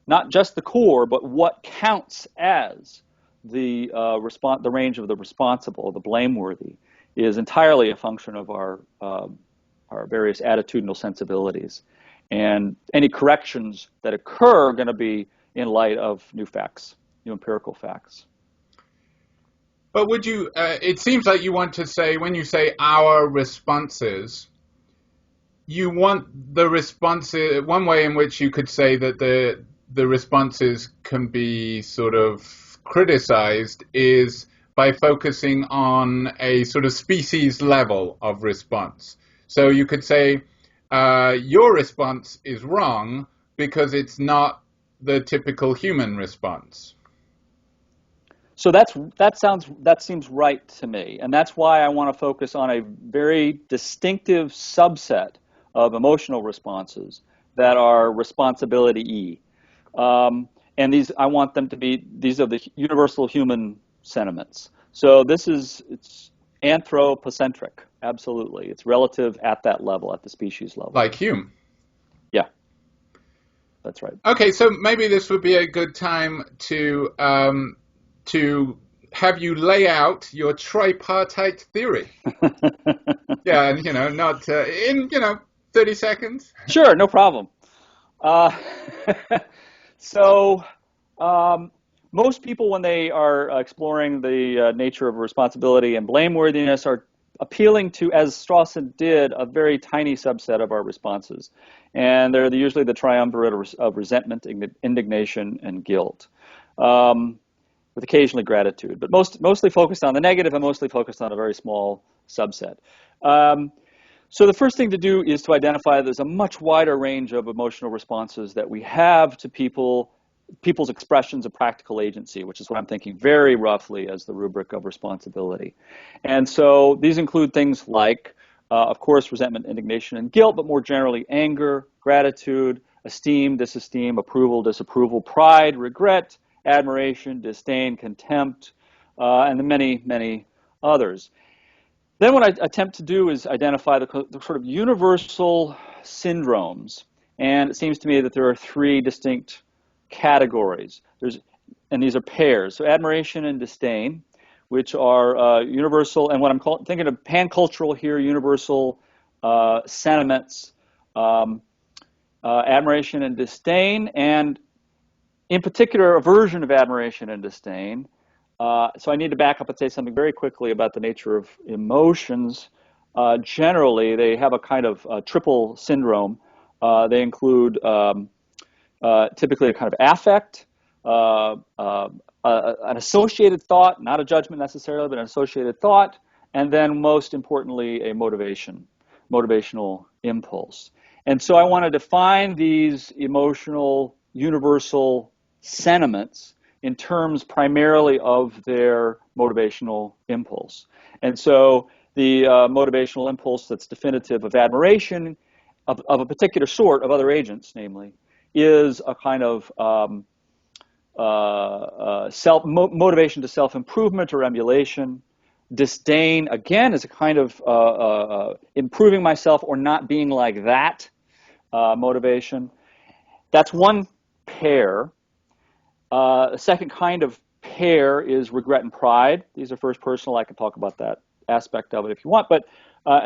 not just the core, but what counts as the range of the responsible, the blameworthy, is entirely a function of our various attitudinal sensibilities. And any corrections that occur are going to be in light of new facts, new empirical facts. But would you, it seems like you want to say, when you say our responses, you want the responses, one way in which you could say that the responses can be sort of criticized is by focusing on a sort of species level of response. So you could say, your response is wrong because it's not the typical human response. So that seems right to me, and that's why I want to focus on a very distinctive subset of emotional responses that are responsibility-y. And I want them to be, these are the universal human sentiments. So it's anthropocentric, absolutely. It's relative at that level, at the species level. Like Hume. Yeah, that's right. Okay, so maybe this would be a good time to have you lay out your tripartite theory. Yeah, and, not in, 30 seconds. Sure, no problem. So Most people, when they are exploring the nature of responsibility and blameworthiness, are appealing to, as Strawson did, a very tiny subset of our responses. And they're usually the triumvirate of resentment, indignation, and guilt, with occasionally gratitude, but mostly focused on the negative and mostly focused on a very small subset. So the first thing to do is to identify there's a much wider range of emotional responses that we have to people's expressions of practical agency, which is what I'm thinking very roughly as the rubric of responsibility. And so these include things like, of course, resentment, indignation, and guilt, but more generally anger, gratitude, esteem, disesteem, approval, disapproval, pride, regret, admiration, disdain, contempt, and the many, many others. Then what I attempt to do is identify the sort of universal syndromes. And it seems to me that there are three distinct categories. And these are pairs. So admiration and disdain, which are universal, and what I'm thinking of pancultural here, universal sentiments, admiration and disdain, and in particular, a version of admiration and disdain. So I need to back up and say something very quickly about the nature of emotions. Generally, they have a kind of triple syndrome. They include typically a kind of affect, an associated thought, not a judgment necessarily, but an associated thought, and then most importantly, a motivational impulse. And so I want to define these emotional universal sentiments in terms primarily of their motivational impulse. And so the motivational impulse that's definitive of admiration of a particular sort of other agents, namely, is a kind of motivation to self-improvement or emulation. Disdain, again, is a kind of improving myself or not being like that motivation. That's one pair. The second kind of pair is regret and pride. These are first personal. I can talk about that aspect of it if you want, but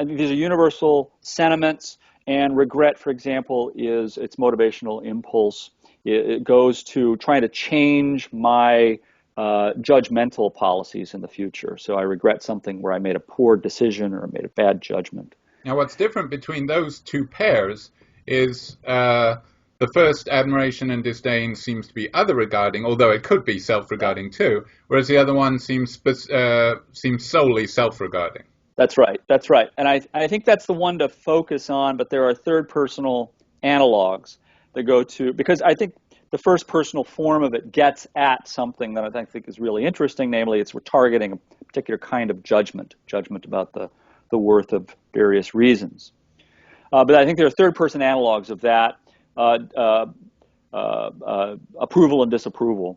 these are universal sentiments. And regret, for example, is its motivational impulse. It goes to trying to change my judgmental policies in the future. So I regret something where I made a poor decision or made a bad judgment. Now, what's different between those two pairs is the first, admiration and disdain, seems to be other-regarding, although it could be self-regarding too, whereas the other one seems solely self-regarding. That's right. That's right. And I think that's the one to focus on, but there are third personal analogs that go to, because I think the first personal form of it gets at something that I think is really interesting, namely we're targeting a particular kind of judgment about the worth of various reasons. But I think there are third person analogs of that, approval and disapproval,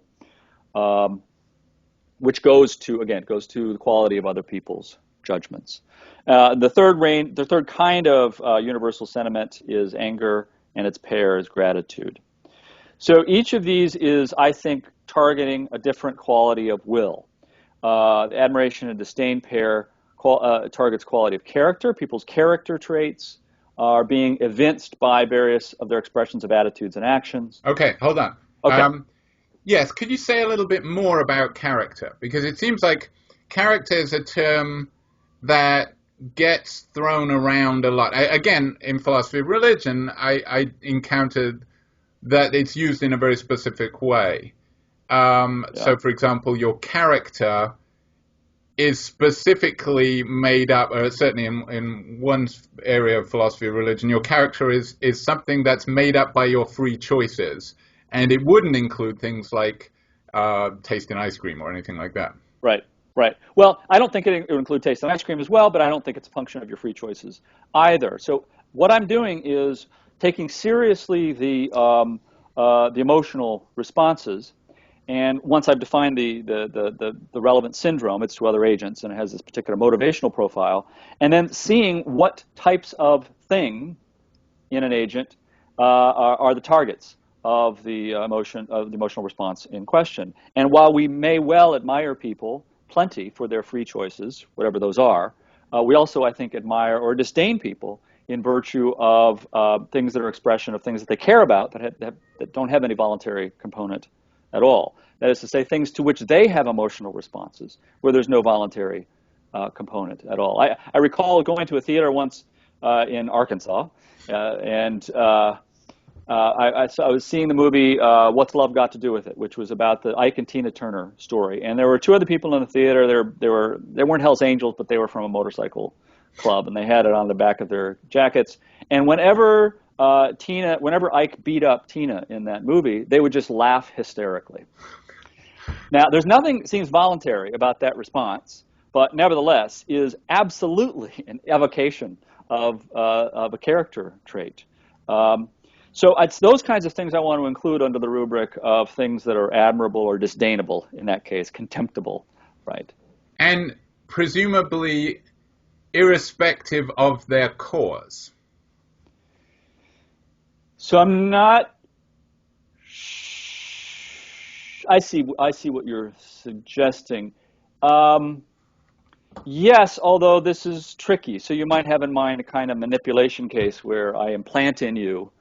which goes to the quality of other people's judgments. The third kind of universal sentiment is anger, and its pair is gratitude. So each of these is, I think, targeting a different quality of will. The admiration and disdain pair targets quality of character. People's character traits are being evinced by various of their expressions of attitudes and actions. Okay, hold on. Okay. Yes, could you say a little bit more about character? Because it seems like character is a term that gets thrown around a lot. Again, in philosophy of religion, I encountered that it's used in a very specific way. So, for example, your character is specifically made up, or certainly in one area of philosophy of religion, your character is something that's made up by your free choices. And it wouldn't include things like tasting ice cream or anything like that. Right. Right. Well, I don't think it would include tasting ice cream as well, but I don't think it's a function of your free choices either. So what I'm doing is taking seriously the emotional responses, and once I've defined the relevant syndrome, it's to other agents, and it has this particular motivational profile, and then seeing what types of thing in an agent are the targets of the emotional response in question. And while we may well admire people plenty for their free choices, whatever those are, we also, I think, admire or disdain people in virtue of things that are expression of things that they care about that don't have any voluntary component at all. That is to say, things to which they have emotional responses, where there's no voluntary component at all. I recall going to a theater once in Arkansas, I was seeing the movie What's Love Got to Do with It, which was about the Ike and Tina Turner story. And there were two other people in the theater. They weren't Hell's Angels, but they were from a motorcycle club, and they had it on the back of their jackets. And whenever Ike beat up Tina in that movie, they would just laugh hysterically. Now, there's nothing seems voluntary about that response, but nevertheless is absolutely an evocation of a character trait. So it's those kinds of things I want to include under the rubric of things that are admirable or disdainable, in that case, contemptible, right? And presumably irrespective of their cause. So I'm not... I see what you're suggesting. Yes, although this is tricky. So you might have in mind a kind of manipulation case where I implant in you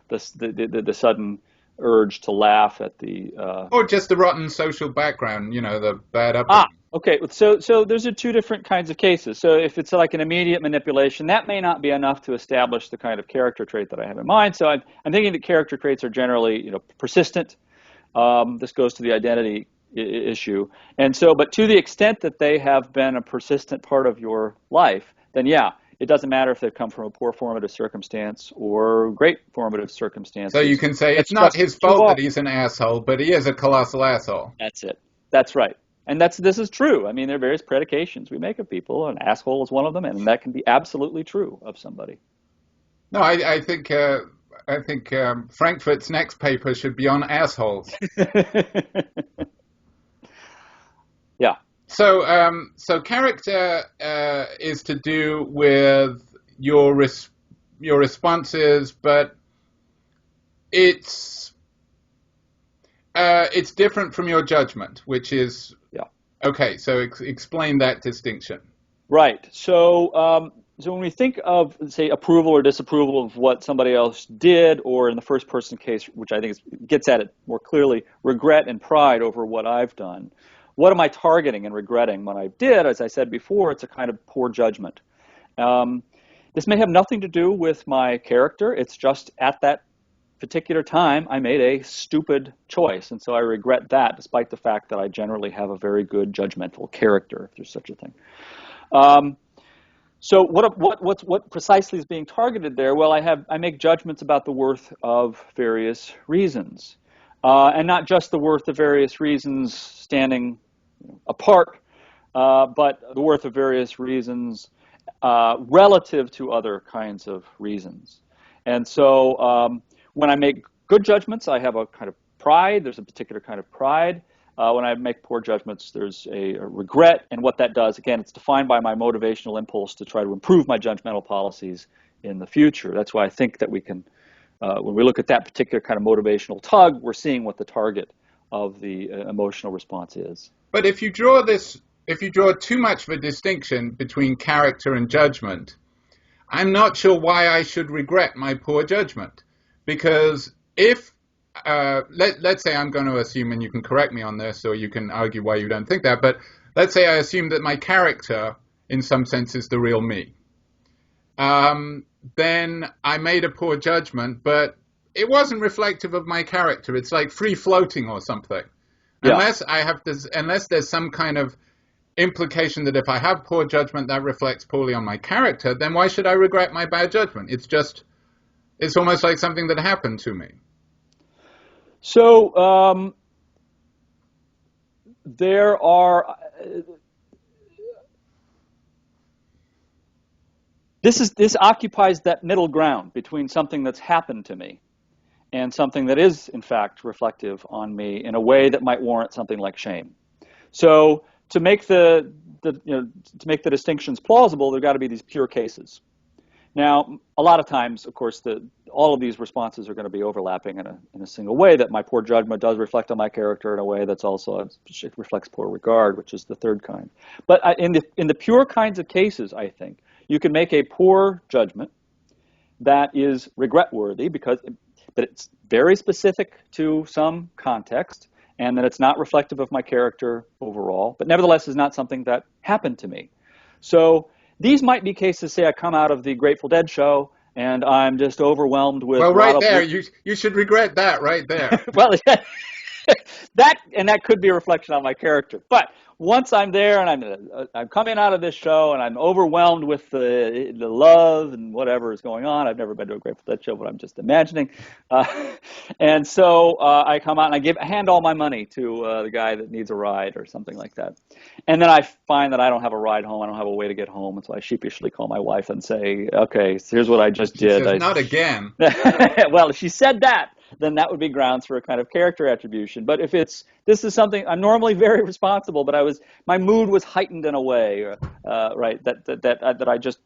the sudden urge to laugh at the... Or just the rotten social background, the bad upbringing. Okay. So those are two different kinds of cases. So if it's like an immediate manipulation, that may not be enough to establish the kind of character trait that I have in mind. So I'm thinking that character traits are generally, persistent. This goes to the identity issue. And so, but to the extent that they have been a persistent part of your life, then yeah, it doesn't matter if they've come from a poor formative circumstance or great formative circumstance. So you can say it's not his fault that he's an asshole, but he is a colossal asshole. That's it. That's right. And this is true. I mean, there are various predications we make of people. An asshole is one of them, and that can be absolutely true of somebody. No, I think Frankfurt's next paper should be on assholes. Yeah. So character is to do with your responses, but it's different from your judgment, which is okay. So explain that distinction. Right. So when we think of, say, approval or disapproval of what somebody else did, or in the first person case, which I think gets at it more clearly, regret and pride over what I've done. What am I targeting and regretting when I did? As I said before, it's a kind of poor judgment. This may have nothing to do with my character. It's just at that particular time I made a stupid choice, and so I regret that, despite the fact that I generally have a very good judgmental character, if there's such a thing. So what precisely is being targeted there? Well, I make judgments about the worth of various reasons, and not just the worth of various reasons standing apart, but the worth of various reasons relative to other kinds of reasons. And so when I make good judgments, I have a kind of pride. There's a particular kind of pride. When I make poor judgments, there's a regret. And what that does, again, it's defined by my motivational impulse to try to improve my judgmental policies in the future. That's why I think that we can, when we look at that particular kind of motivational tug, we're seeing what the target of the emotional response is. But if you draw too much of a distinction between character and judgment, I'm not sure why I should regret my poor judgment. Because if, let's say I'm going to assume, and you can correct me on this, or you can argue why you don't think that, but let's say I assume that my character, in some sense, is the real me. Then I made a poor judgment, but it wasn't reflective of my character. It's like free floating or something. Yeah. Unless there's some kind of implication that if I have poor judgment, that reflects poorly on my character, then why should I regret my bad judgment? It's almost like something that happened to me. So there are. This occupies that middle ground between something that's happened to me and something that is, in fact, reflective on me in a way that might warrant something like shame. So to make the distinctions plausible, there've got to be these pure cases. Now, a lot of times, of course, all of these responses are going to be overlapping in a single way, that my poor judgment does reflect on my character in a way that's also, it reflects poor regard, which is the third kind. But in the pure kinds of cases, I think, you can make a poor judgment that is regret-worthy, but it's very specific to some context, and that it's not reflective of my character overall, but nevertheless is not something that happened to me. So these might be cases, say I come out of the Grateful Dead show and I'm just overwhelmed with Well, right there, you should regret that right there. well, that could be a reflection on my character. But once I'm there and I'm coming out of this show and I'm overwhelmed with the love and whatever is going on. I've never been to a Grateful Dead show, but I'm just imagining. And so I come out and I hand all my money to the guy that needs a ride or something like that. And then I find that I don't have a ride home. I don't have a way to get home. And so I sheepishly call my wife and say, okay, so here's what I just did. She says, not again. Well, if she said that, then that would be grounds for a kind of character attribution. But if this is something, I'm normally very responsible, but my mood was heightened in a way, right? That I just,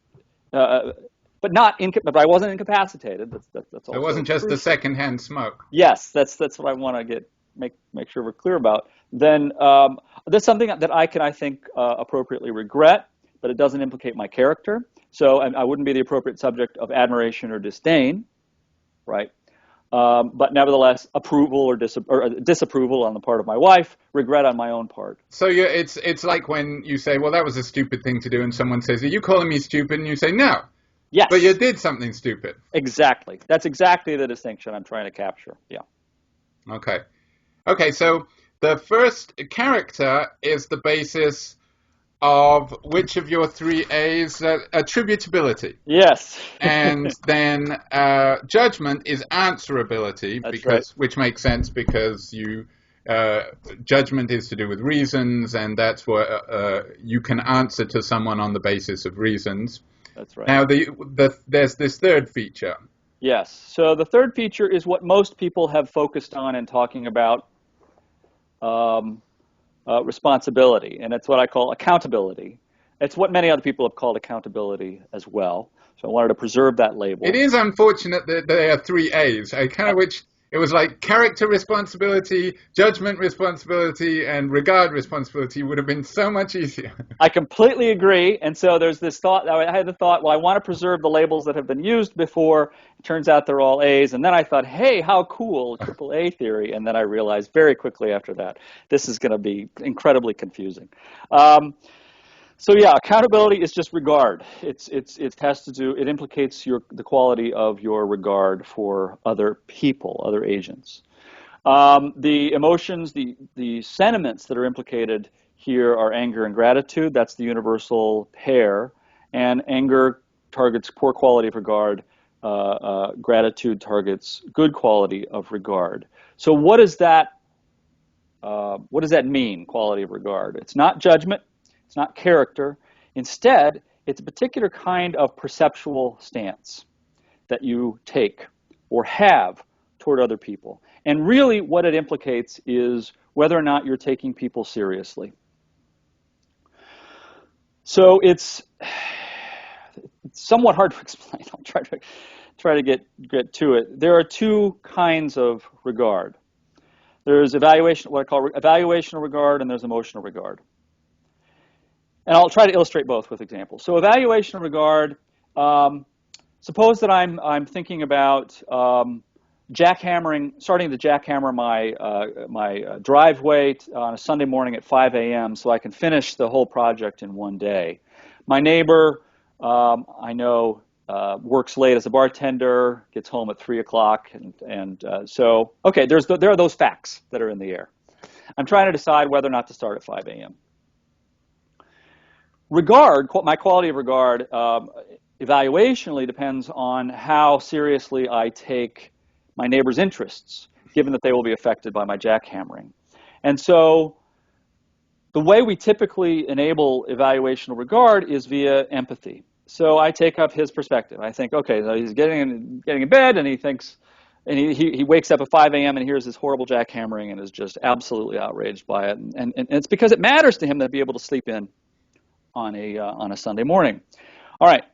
but I wasn't incapacitated. That's also it wasn't just the secondhand smoke. Yes, that's what I want to make sure we're clear about. Then there's something that I think appropriately regret, but it doesn't implicate my character. So I wouldn't be the appropriate subject of admiration or disdain, right? But nevertheless, approval or disapproval on the part of my wife, regret on my own part. So it's like when you say, well, that was a stupid thing to do, and someone says, are you calling me stupid? And you say, no. Yes. But you did something stupid. Exactly. That's exactly the distinction I'm trying to capture. Yeah. Okay, so the first character is the basis of which of your three A's? Attributability. Yes. And then judgment is answerability, which makes sense because judgment is to do with reasons, and that's what you can answer to someone on the basis of reasons. That's right. Now, there's this third feature. Yes. So the third feature is what most people have focused on in talking about responsibility, and it's what I call accountability. It's what many other people have called accountability as well. So I wanted to preserve that label. It is unfortunate that there are three A's. I kind of wish it was like character responsibility, judgment responsibility, and regard responsibility would have been so much easier. I completely agree. And so there's this thought, I had the thought, well, I want to preserve the labels that have been used before. It turns out they're all A's. And then I thought, hey, how cool, triple A theory. And then I realized very quickly after that, this is going to be incredibly confusing. So yeah, accountability is just regard. It has to do. It implicates the quality of your regard for other people, other agents. The emotions, the sentiments that are implicated here are anger and gratitude. That's the universal pair. And anger targets poor quality of regard. Gratitude targets good quality of regard. So what does that mean? Quality of regard. It's not judgment. It's not character. Instead, it's a particular kind of perceptual stance that you take or have toward other people. And really what it implicates is whether or not you're taking people seriously. So it's somewhat hard to explain. I'll try to get to it. There are two kinds of regard. There's evaluation, what I call evaluational regard, and there's emotional regard. And I'll try to illustrate both with examples. So evaluation regard, suppose that I'm thinking about starting to jackhammer my driveway on a Sunday morning at 5 a.m. so I can finish the whole project in one day. My neighbor, I know, works late as a bartender, gets home at 3 o'clock, so okay, there are those facts that are in the air. I'm trying to decide whether or not to start at 5 a.m. Regard, my quality of regard, evaluationally depends on how seriously I take my neighbor's interests, given that they will be affected by my jackhammering. And so the way we typically enable evaluational regard is via empathy. So I take up his perspective. I think, okay, so he's getting in bed, and he thinks, and he wakes up at 5 a.m. and hears this horrible jackhammering and is just absolutely outraged by it. And it's because it matters to him to be able to sleep in on a Sunday morning. All right.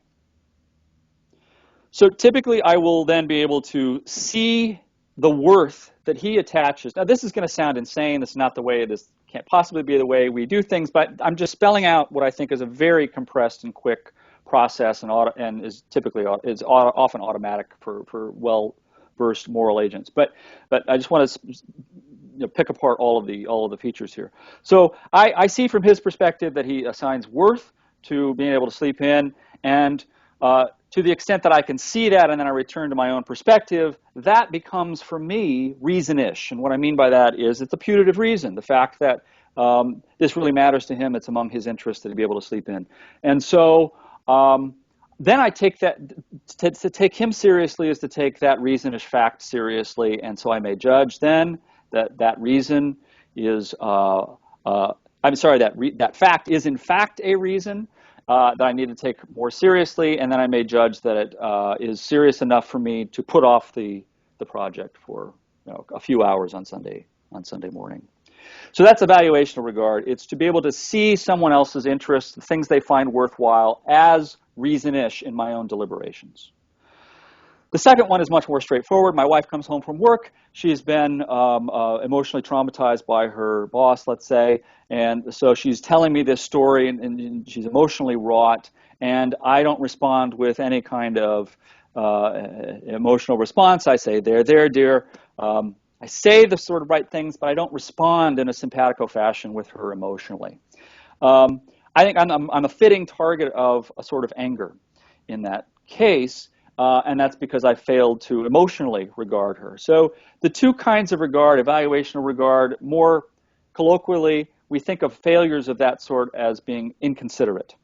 So typically I will then be able to see the worth that he attaches. Now this is going to sound insane. This is not the way, this can't possibly be the way we do things, but I'm just spelling out what I think is a very compressed and quick process and is often automatic for well-versed moral agents. But I just want to pick apart all of the features here. So I see from his perspective that he assigns worth to being able to sleep in, and to the extent that I can see that and then I return to my own perspective, that becomes for me reason-ish. And what I mean by that is it's a putative reason, the fact that this really matters to him, it's among his interests that he be able to sleep in. And so then I take that, to take him seriously is to take that reason-ish fact seriously, and so I may judge then that reason is, I'm sorry, that fact is in fact a reason that I need to take more seriously, and then I may judge that it is serious enough for me to put off the project for a few hours on Sunday morning. So that's evaluational regard. It's to be able to see someone else's interests, the things they find worthwhile, as reason-ish in my own deliberations. The second one is much more straightforward. My wife comes home from work. She's been emotionally traumatized by her boss, let's say, and so she's telling me this story, and she's emotionally wrought, and I don't respond with any kind of emotional response. I say, there, dear. I say the sort of right things, but I don't respond in a simpatico fashion with her emotionally. I think I'm a fitting target of a sort of anger in that case. And that's because I failed to emotionally regard her. So the two kinds of regard, evaluational regard, more colloquially, we think of failures of that sort as being inconsiderate.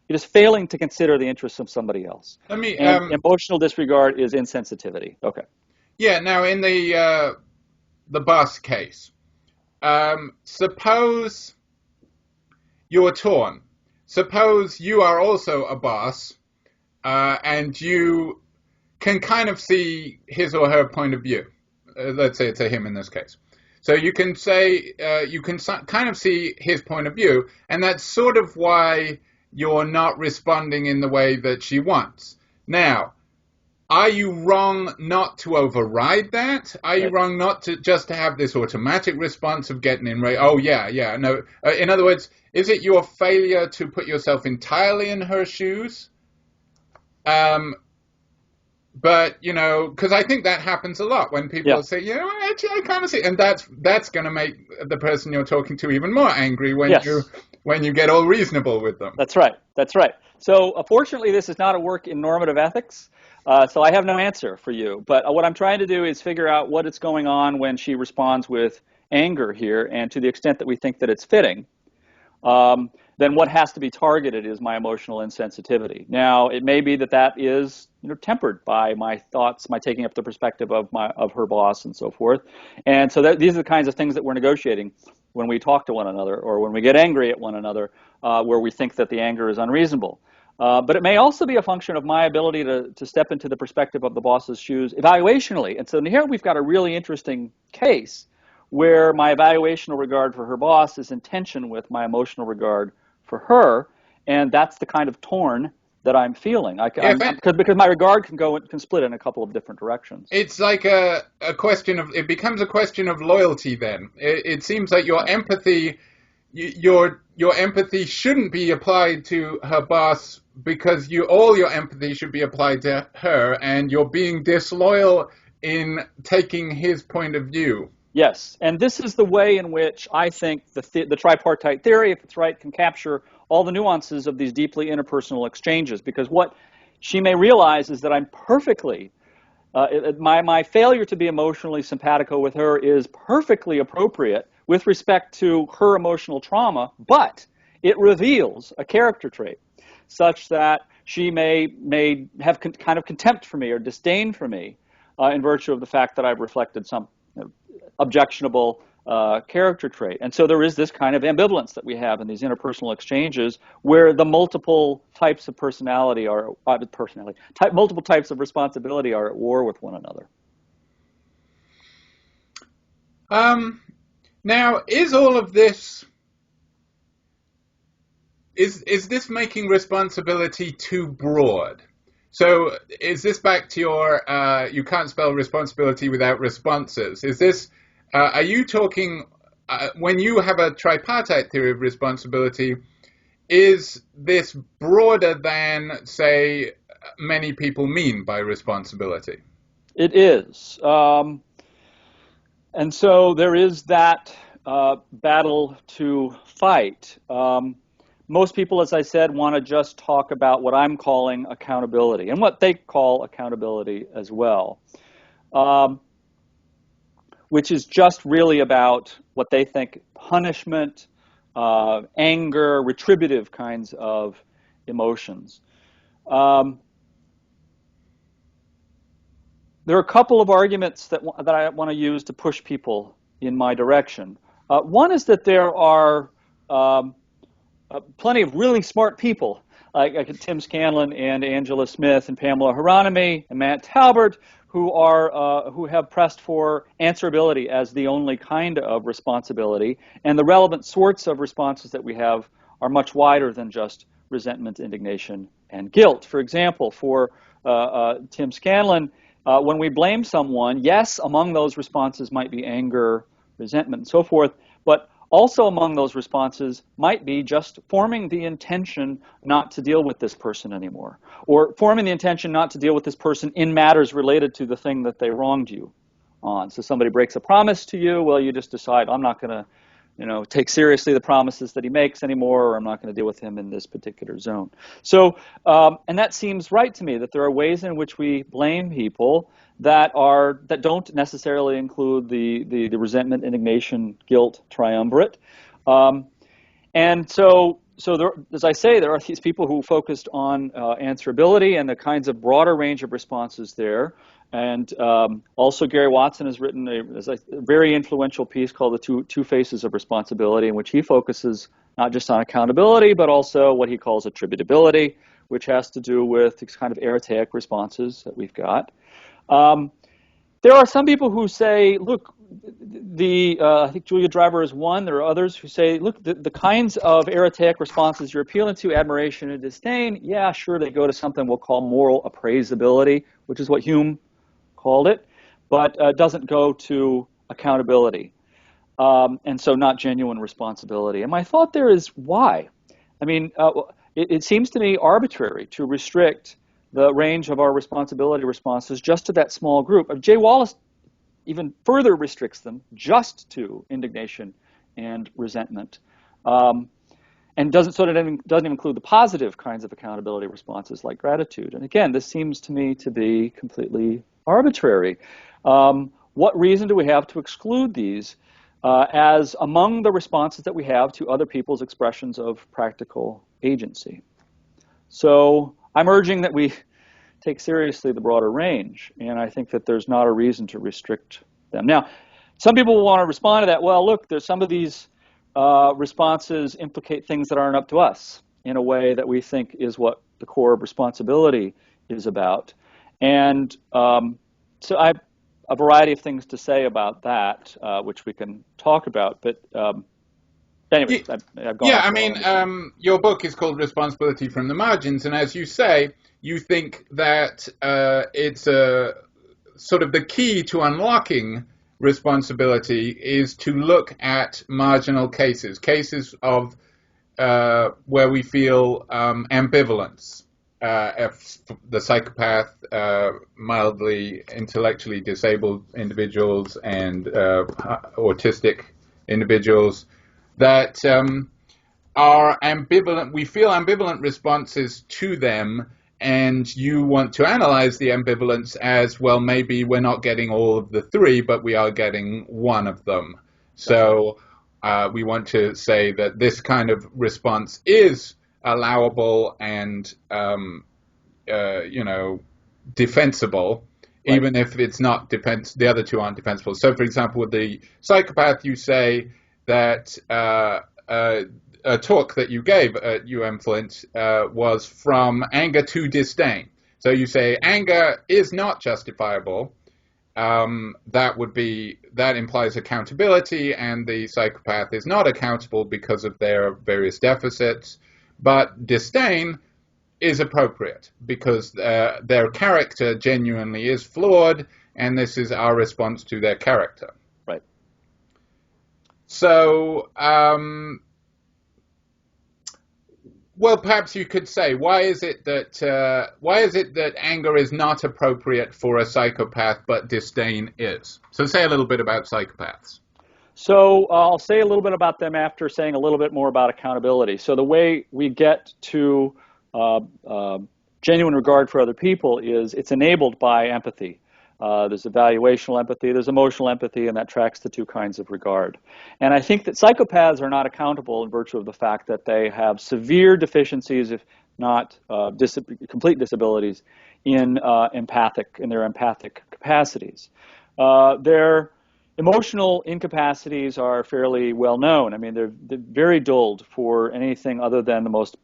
You're just failing to consider the interests of somebody else. And emotional disregard is insensitivity. Okay. Yeah. Now, in the boss case, suppose you're torn. Suppose you are also a boss. And you can kind of see his or her point of view. Let's say it's a him in this case. So you can say, you can kind of see his point of view, and that's sort of why you're not responding in the way that she wants. Now, are you wrong not to override that? Are you wrong not to just to have this automatic response of getting in rage? Oh, yeah, no. In other words, is it your failure to put yourself entirely in her shoes? But, because I think that happens a lot when people say, actually, I kind of see, and that's going to make the person you're talking to even more angry when you get all reasonable with them. That's right. So, fortunately, this is not a work in normative ethics, so I have no answer for you. But what I'm trying to do is figure out what is going on when she responds with anger here, and to the extent that we think that it's fitting, then what has to be targeted is my emotional insensitivity. Now, it may be that is tempered by my thoughts, my taking up the perspective of her boss and so forth. And so these are the kinds of things that we're negotiating when we talk to one another or when we get angry at one another, where we think that the anger is unreasonable. But it may also be a function of my ability to step into the perspective of the boss's shoes evaluationally. And so here we've got a really interesting case where my evaluational regard for her boss is in tension with my emotional regard for her, and that's the kind of torn that I'm feeling. Because my regard can split in a couple of different directions. It's like a question of, it becomes a question of loyalty then. It seems like your empathy, your empathy shouldn't be applied to her boss because all your empathy should be applied to her, and you're being disloyal in taking his point of view. Yes, and this is the way in which I think the tripartite theory, if it's right, can capture all the nuances of these deeply interpersonal exchanges. Because what she may realize is that I'm perfectly, my failure to be emotionally simpatico with her is perfectly appropriate with respect to her emotional trauma, but it reveals a character trait such that she may have kind of contempt for me or disdain for me in virtue of the fact that I've reflected some objectionable character trait. And so there is this kind of ambivalence that we have in these interpersonal exchanges where the multiple types of multiple types of responsibility are at war with one another. Now, is all of this, is this making responsibility too broad? So is this back to your, you can't spell responsibility without responses? Is this, are you talking, when you have a tripartite theory of responsibility, is this broader than, say, many people mean by responsibility? It is. And so there is that battle to fight. Most people, as I said, want to just talk about what I'm calling accountability and what they call accountability as well, which is just really about what they think punishment, anger, retributive kinds of emotions. There are a couple of arguments that I want to use to push people in my direction. One is that there are plenty of really smart people, like Tim Scanlon and Angela Smith and Pamela Hieronymi and Matt Talbert, who have pressed for answerability as the only kind of responsibility, and the relevant sorts of responses that we have are much wider than just resentment, indignation, and guilt. For example, for Tim Scanlon, when we blame someone, yes, among those responses might be anger, resentment, and so forth, but also among those responses might be just forming the intention not to deal with this person anymore, or forming the intention not to deal with this person in matters related to the thing that they wronged you on. So somebody breaks a promise to you, well, you just decide, I'm not going to take seriously the promises that he makes anymore, or I'm not going to deal with him in this particular zone. So, and that seems right to me, that there are ways in which we blame people that don't necessarily include the resentment, indignation, guilt triumvirate. And so there, as I say, there are these people who focused on answerability and the kinds of broader range of responses there. And also Gary Watson has written a very influential piece called The Two Faces of Responsibility, in which he focuses not just on accountability, but also what he calls attributability, which has to do with these kind of erratatic responses that we've got. There are some people who say, look, I think Julia Driver is one. There are others who say, look, the kinds of erratatic responses you're appealing to, admiration and disdain, yeah, sure, they go to something we'll call moral appraisability, which is what Hume called it, but doesn't go to accountability, and so not genuine responsibility. And my thought there is why? I mean, it seems to me arbitrary to restrict the range of our responsibility responses just to that small group. Jay Wallace even further restricts them just to indignation and resentment, and doesn't even include the positive kinds of accountability responses like gratitude. And again, this seems to me to be completely arbitrary. What reason do we have to exclude these as among the responses that we have to other people's expressions of practical agency? So I'm urging that we take seriously the broader range, and I think that there's not a reason to restrict them. Now, some people will want to respond to that, well, look, there's some of these responses implicate things that aren't up to us in a way that we think is what the core of responsibility is about. And so I have a variety of things to say about that, which we can talk about. But anyway, I've gone. Yeah, I mean, your book is called Responsibility from the Margins, and as you say, you think that it's a sort of the key to unlocking responsibility is to look at marginal cases of where we feel ambivalence. If the psychopath, mildly intellectually disabled individuals, and autistic individuals that are ambivalent. We feel ambivalent responses to them, and you want to analyze the ambivalence as, well, maybe we're not getting all of the three, but we are getting one of them. So we want to say that this kind of response is allowable and, defensible, right, even if it's not the other two aren't defensible. So, for example, with the psychopath, you say that a talk that you gave at Flint was from anger to disdain. So you say anger is not justifiable. That implies accountability, and the psychopath is not accountable because of their various deficits. But disdain is appropriate because their character genuinely is flawed, and this is our response to their character. Right. So Well, perhaps you could say, why is it that anger is not appropriate for a psychopath, but disdain is? So say a little bit about psychopaths. So I'll say a little bit about them after saying a little bit more about accountability. So the way we get to uh, uh, genuine regard for other people is it's enabled by empathy. There's evaluational empathy, there's emotional empathy, and that tracks the two kinds of regard. And I think that psychopaths are not accountable in virtue of the fact that they have severe deficiencies, if not complete disabilities, in their empathic capacities. Their emotional incapacities are fairly well known. I mean, they're very dulled for anything other than the most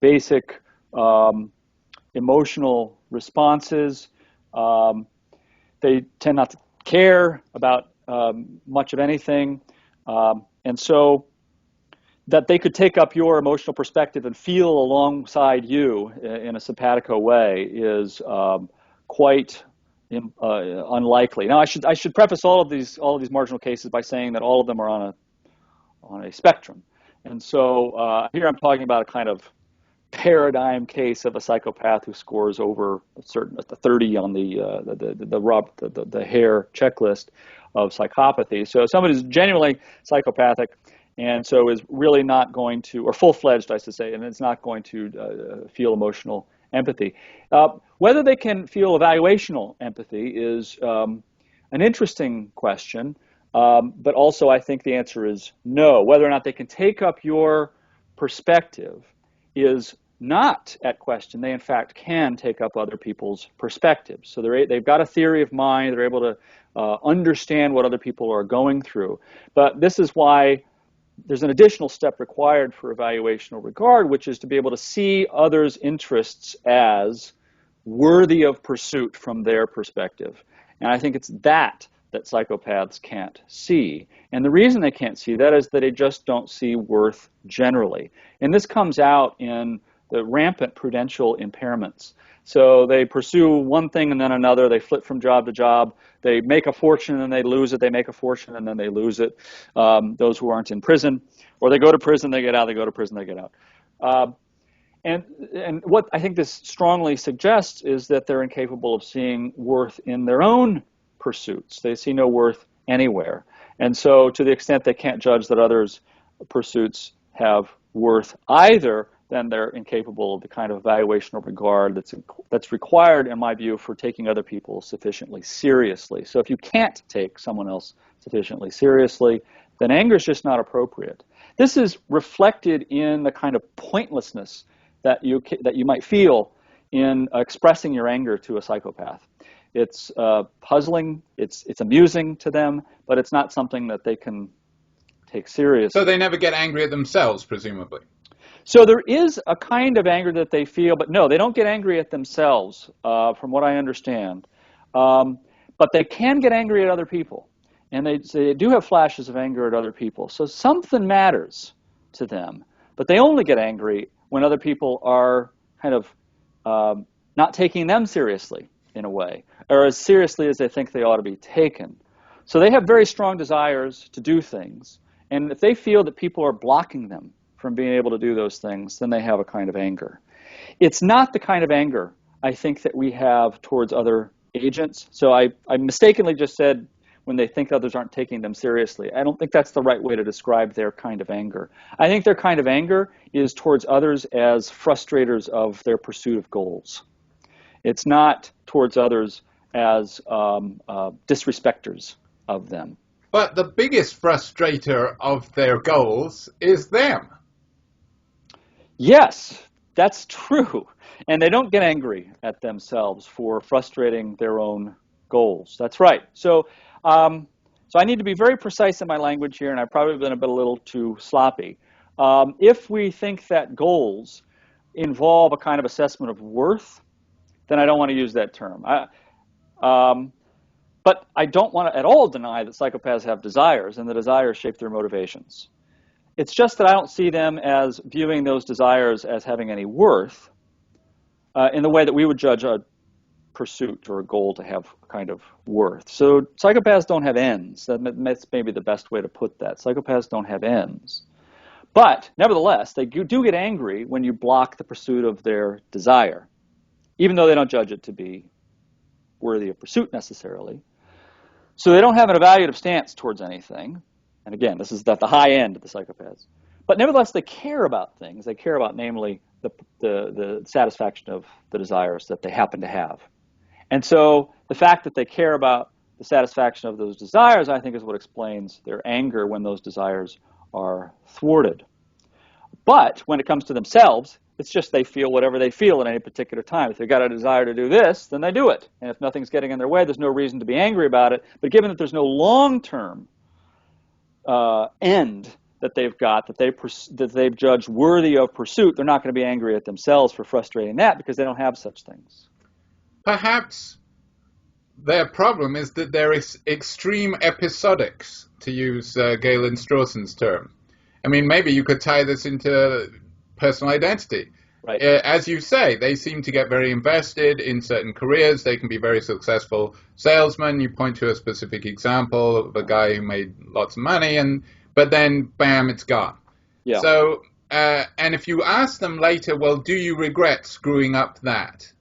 basic emotional responses. They tend not to care about much of anything. And so that they could take up your emotional perspective and feel alongside you in a simpatico way is quite unlikely. Now, I should preface all of these marginal cases by saying that all of them are on a spectrum. And so here I'm talking about a kind of paradigm case of a psychopath who scores over a 30 on the Hare checklist of psychopathy. So somebody who's genuinely psychopathic, and so is really not going to, or full-fledged, I should say, and is not going to feel emotional empathy. Whether they can feel evaluational empathy is an interesting question, but also I think the answer is no. Whether or not they can take up your perspective is not at question. They, in fact, can take up other people's perspectives. So they've got a theory of mind. They're able to understand what other people are going through. But this is why there's an additional step required for evaluational regard, which is to be able to see others' interests as worthy of pursuit from their perspective. And I think it's that psychopaths can't see. And the reason they can't see that is that they just don't see worth generally. And this comes out in the rampant prudential impairments. So they pursue one thing and then another. They flip from job to job. They make a fortune and then they lose it. They make a fortune and then they lose it. Those who aren't in prison. Or they go to prison, they get out. They go to prison, they get out. And what I think this strongly suggests is that they're incapable of seeing worth in their own pursuits. They see no worth anywhere. And so to the extent they can't judge that others' pursuits have worth either, then they're incapable of the kind of evaluational regard that's required, in my view, for taking other people sufficiently seriously. So if you can't take someone else sufficiently seriously, then anger is just not appropriate. This is reflected in the kind of pointlessness that you might feel in expressing your anger to a psychopath. It's puzzling, it's amusing to them, but it's not something that they can take seriously. So they never get angry at themselves, presumably. So there is a kind of anger that they feel, but no, they don't get angry at themselves, from what I understand. But they can get angry at other people, and they do have flashes of anger at other people. So something matters to them, but they only get angry when other people are kind of not taking them seriously in a way, or as seriously as they think they ought to be taken. So they have very strong desires to do things, and if they feel that people are blocking them from being able to do those things, then they have a kind of anger. It's not the kind of anger, I think, that we have towards other agents. So I mistakenly just said when they think others aren't taking them seriously. I don't think that's the right way to describe their kind of anger. I think their kind of anger is towards others as frustrators of their pursuit of goals. It's not towards others as disrespecters of them. But the biggest frustrator of their goals is them. Yes, that's true. And they don't get angry at themselves for frustrating their own goals. That's right. So I need to be very precise in my language here, and I've probably been a little too sloppy. If we think that goals involve a kind of assessment of worth, then I don't want to use that term. But I don't want to at all deny that psychopaths have desires, and the desires shape their motivations. It's just that I don't see them as viewing those desires as having any worth in the way that we would judge a pursuit or a goal to have a kind of worth. So psychopaths don't have ends. That's maybe the best way to put that. Psychopaths don't have ends. But nevertheless, they do get angry when you block the pursuit of their desire, even though they don't judge it to be worthy of pursuit necessarily. So they don't have an evaluative stance towards anything. And again, this is at the high end of the psychopaths. But nevertheless, they care about things. They care about, namely, the satisfaction of the desires that they happen to have. And so the fact that they care about the satisfaction of those desires, I think, is what explains their anger when those desires are thwarted. But when it comes to themselves, it's just they feel whatever they feel at any particular time. If they've got a desire to do this, then they do it. And if nothing's getting in their way, there's no reason to be angry about it. But given that there's no long-term end that they've got, that they've judged worthy of pursuit, they're not going to be angry at themselves for frustrating that because they don't have such things. Perhaps their problem is that they're extreme episodics, to use Galen Strawson's term. I mean, maybe you could tie this into personal identity. Right. As you say, they seem to get very invested in certain careers. They can be very successful salesmen. You point to a specific example of a guy who made lots of money, but then, bam, it's gone. Yeah. So, and if you ask them later, well, do you regret screwing up that?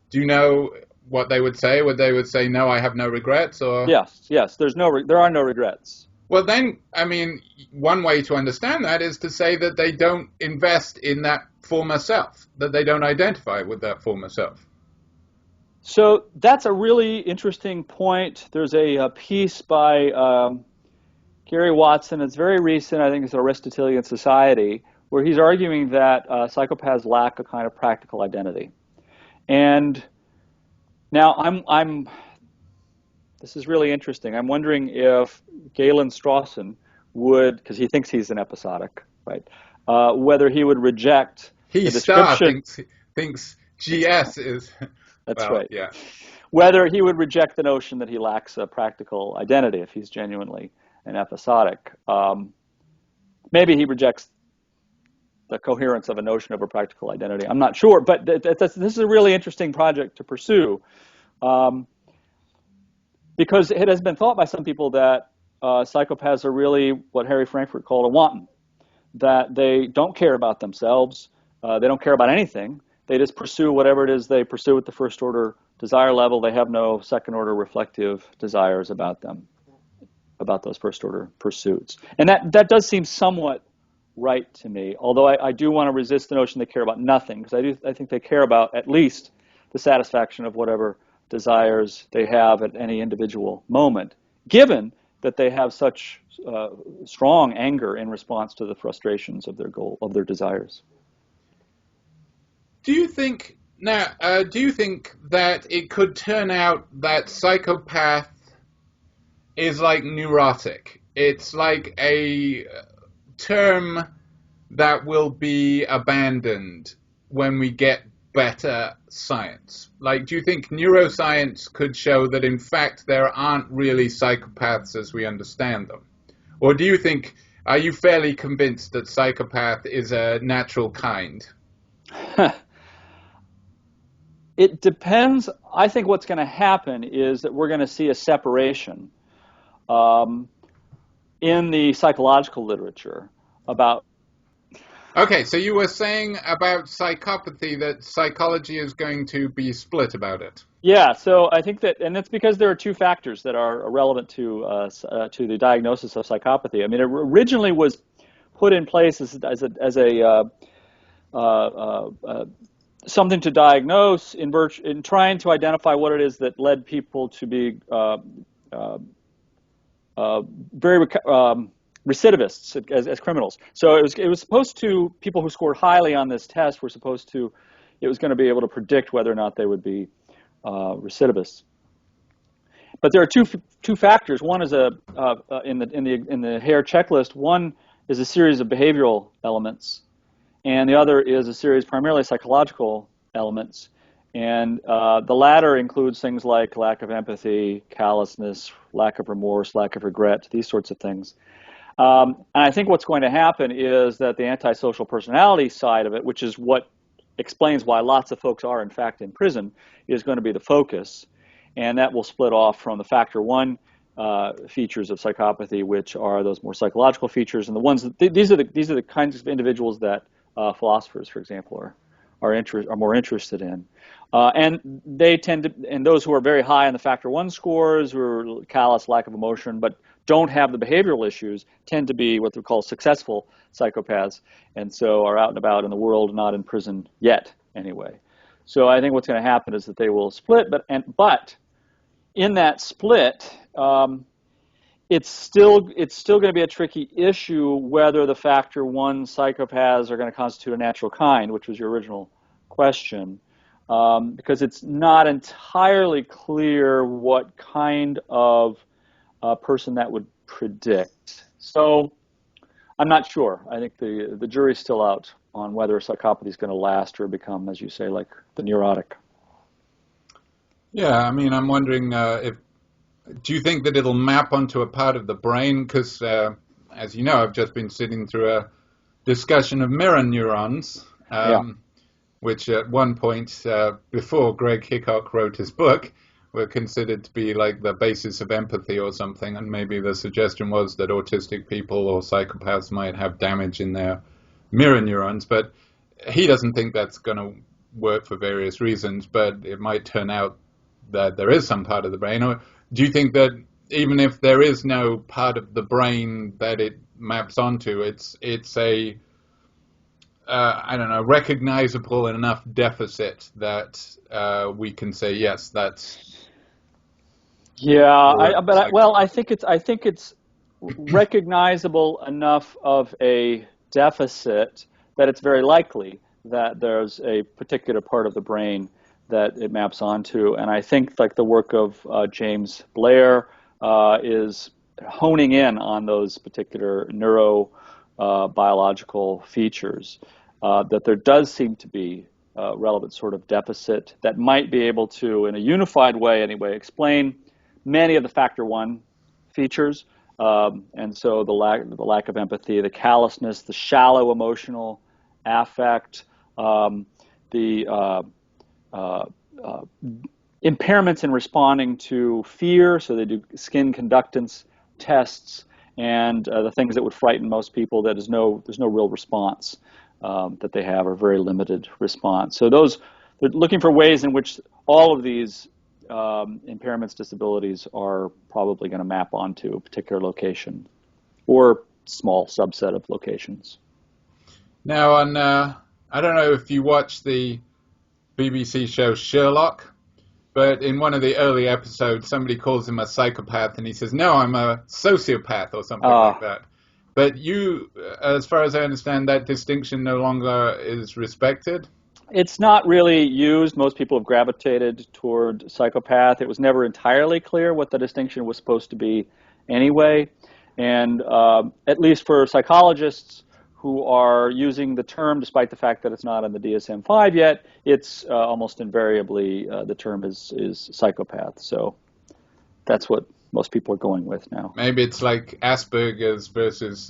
Do you know what they would say? They would say, no, I have no regrets? Or Yes. There are no regrets. Well, then, I mean, one way to understand that is to say that they don't invest in that former self, that they don't identify with that former self. So that's a really interesting point. There's a piece by Gary Watson. It's very recent. I think it's Aristotelian Society, where he's arguing that psychopaths lack a kind of practical identity. And now this is really interesting. I'm wondering if Galen Strawson would, because he thinks he's an episodic, right? Whether he would reject the description. Thinks GS is. That's well, right. Yeah. Whether he would reject the notion that he lacks a practical identity if he's genuinely an episodic. Maybe he rejects the coherence of a notion of a practical identity. I'm not sure, but this is a really interesting project to pursue. Because it has been thought by some people that psychopaths are really what Harry Frankfurt called a wanton, that they don't care about themselves, they don't care about anything, they just pursue whatever it is they pursue at the first order desire level. They have no second order reflective desires about them, about those first order pursuits. And that does seem somewhat right to me, although I do want to resist the notion they care about nothing, because I think they care about at least the satisfaction of whatever desires they have at any individual moment, given that they have such strong anger in response to the frustrations of their goal, of their desires. Do you think that it could turn out that psychopath is like neurotic? It's like a term that will be abandoned when we get better science. Like, do you think neuroscience could show that in fact there aren't really psychopaths as we understand them? Or are you fairly convinced that psychopath is a natural kind? It depends. I think what's going to happen is that we're going to see a separation in the psychological literature about. Okay, so you were saying about psychopathy that psychology is going to be split about it. Yeah, so I think that, and that's because there are two factors that are relevant to the diagnosis of psychopathy. I mean, it originally was put in place as something to diagnose in trying to identify what it is that led people to be very recidivists as criminals. So it was supposed to, people who scored highly on this test were supposed to, it was going to be able to predict whether or not they would be recidivists. But there are two factors. One is in the Hare checklist. One is a series of behavioral elements, and the other is a series primarily psychological elements. And the latter includes things like lack of empathy, callousness, lack of remorse, lack of regret, these sorts of things. And I think what's going to happen is that the antisocial personality side of it, which is what explains why lots of folks are in fact in prison, is going to be the focus. And that will split off from the factor one features of psychopathy, which are those more psychological features, and the ones that these are the kinds of individuals that philosophers, for example, are more interested in, and they tend to, and those who are very high on the factor one scores, who are callous, lack of emotion, but don't have the behavioral issues, tend to be what they call successful psychopaths, and so are out and about in the world, not in prison yet, anyway. So I think what's going to happen is that they will split, but in that split, it's still going to be a tricky issue whether the factor one psychopaths are going to constitute a natural kind, which was your original question, because it's not entirely clear what kind of person that would predict. So I'm not sure. I think the jury's still out on whether psychopathy is going to last or become, as you say, like the neurotic. Yeah, I mean, I'm wondering do you think that it'll map onto a part of the brain? Because, as you know, I've just been sitting through a discussion of mirror neurons, which at one point, before Greg Hickok wrote his book, were considered to be like the basis of empathy or something. And maybe the suggestion was that autistic people or psychopaths might have damage in their mirror neurons. But he doesn't think that's going to work for various reasons, but it might turn out that there is some part of the brain. Or do you think that even if there is no part of the brain that it maps onto, it's a I don't know, recognizable enough deficit that we can say yes, that's I think it's recognizable enough of a deficit that it's very likely that there's a particular part of the brain that it maps onto, and I think like the work of James Blair is honing in on those particular neurobiological features. That there does seem to be a relevant sort of deficit that might be able to, in a unified way anyway, explain many of the factor one features, and so the lack of empathy, the callousness, the shallow emotional affect, the impairments in responding to fear, so they do skin conductance tests, and the things that would frighten most people, there's no real response that they have, or very limited response. So they're looking for ways in which all of these impairments, disabilities are probably going to map onto a particular location or small subset of locations. Now I don't know if you watch the BBC show Sherlock, but in one of the early episodes, somebody calls him a psychopath, and he says, "No, I'm a sociopath," or something like that. But you, as far as I understand, that distinction no longer is respected? It's not really used. Most people have gravitated toward psychopath. It was never entirely clear what the distinction was supposed to be anyway. And at least for psychologists who are using the term, despite the fact that it's not in the DSM-5 yet, it's almost invariably the term is psychopath. So that's what most people are going with now. Maybe it's like Asperger's versus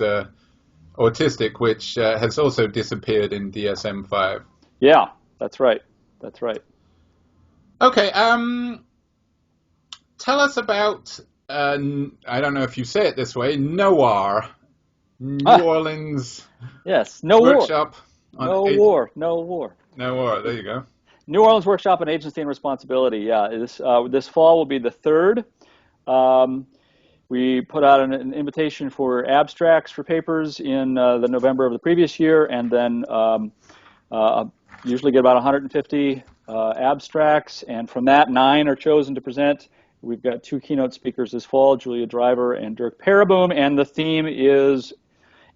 autistic, which has also disappeared in DSM-5. Yeah, that's right. That's right. Okay, tell us about, I don't know if you say it this way, NOIR, New Orleans yes, no Workshop. No war. NOIR, there you go. New Orleans Workshop on Agency and Responsibility. Yeah, this fall will be the third. We put out an invitation for abstracts for papers in the November of the previous year, and then usually get about 150 abstracts, and from that, 9 are chosen to present. We've got 2 keynote speakers this fall, Julia Driver and Dirk Paraboom, and the theme is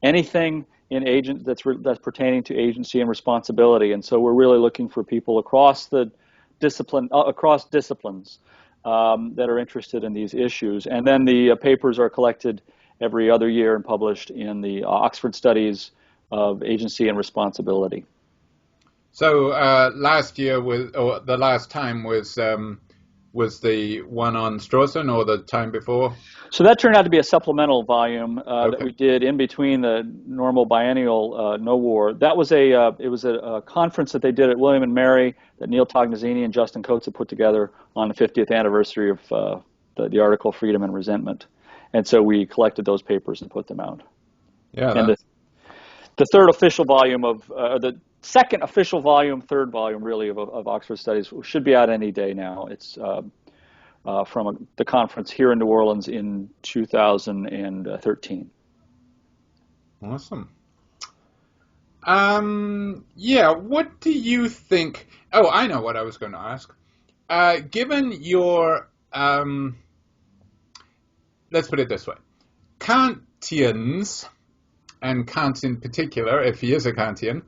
anything in that's pertaining to agency and responsibility. And so we're really looking for people across the disciplines that are interested in these issues. And then the papers are collected every other year and published in the Oxford Studies of Agency and Responsibility. So last year or the last time was the one on Strawson, or the time before? So that turned out to be a supplemental volume that we did in between the normal biennial No War. That was it was a conference that they did at William and Mary that Neil Tognazzini and Justin Coates had put together on the 50th anniversary of the article Freedom and Resentment. And so we collected those papers and put them out. Yeah, and the third official volume of the second official volume, third volume really of Oxford Studies should be out any day now. It's from the conference here in New Orleans in 2013. Awesome. Yeah, what do you think? Oh, I know what I was going to ask. Given your, let's put it this way, Kantians, and Kant in particular, if he is a Kantian,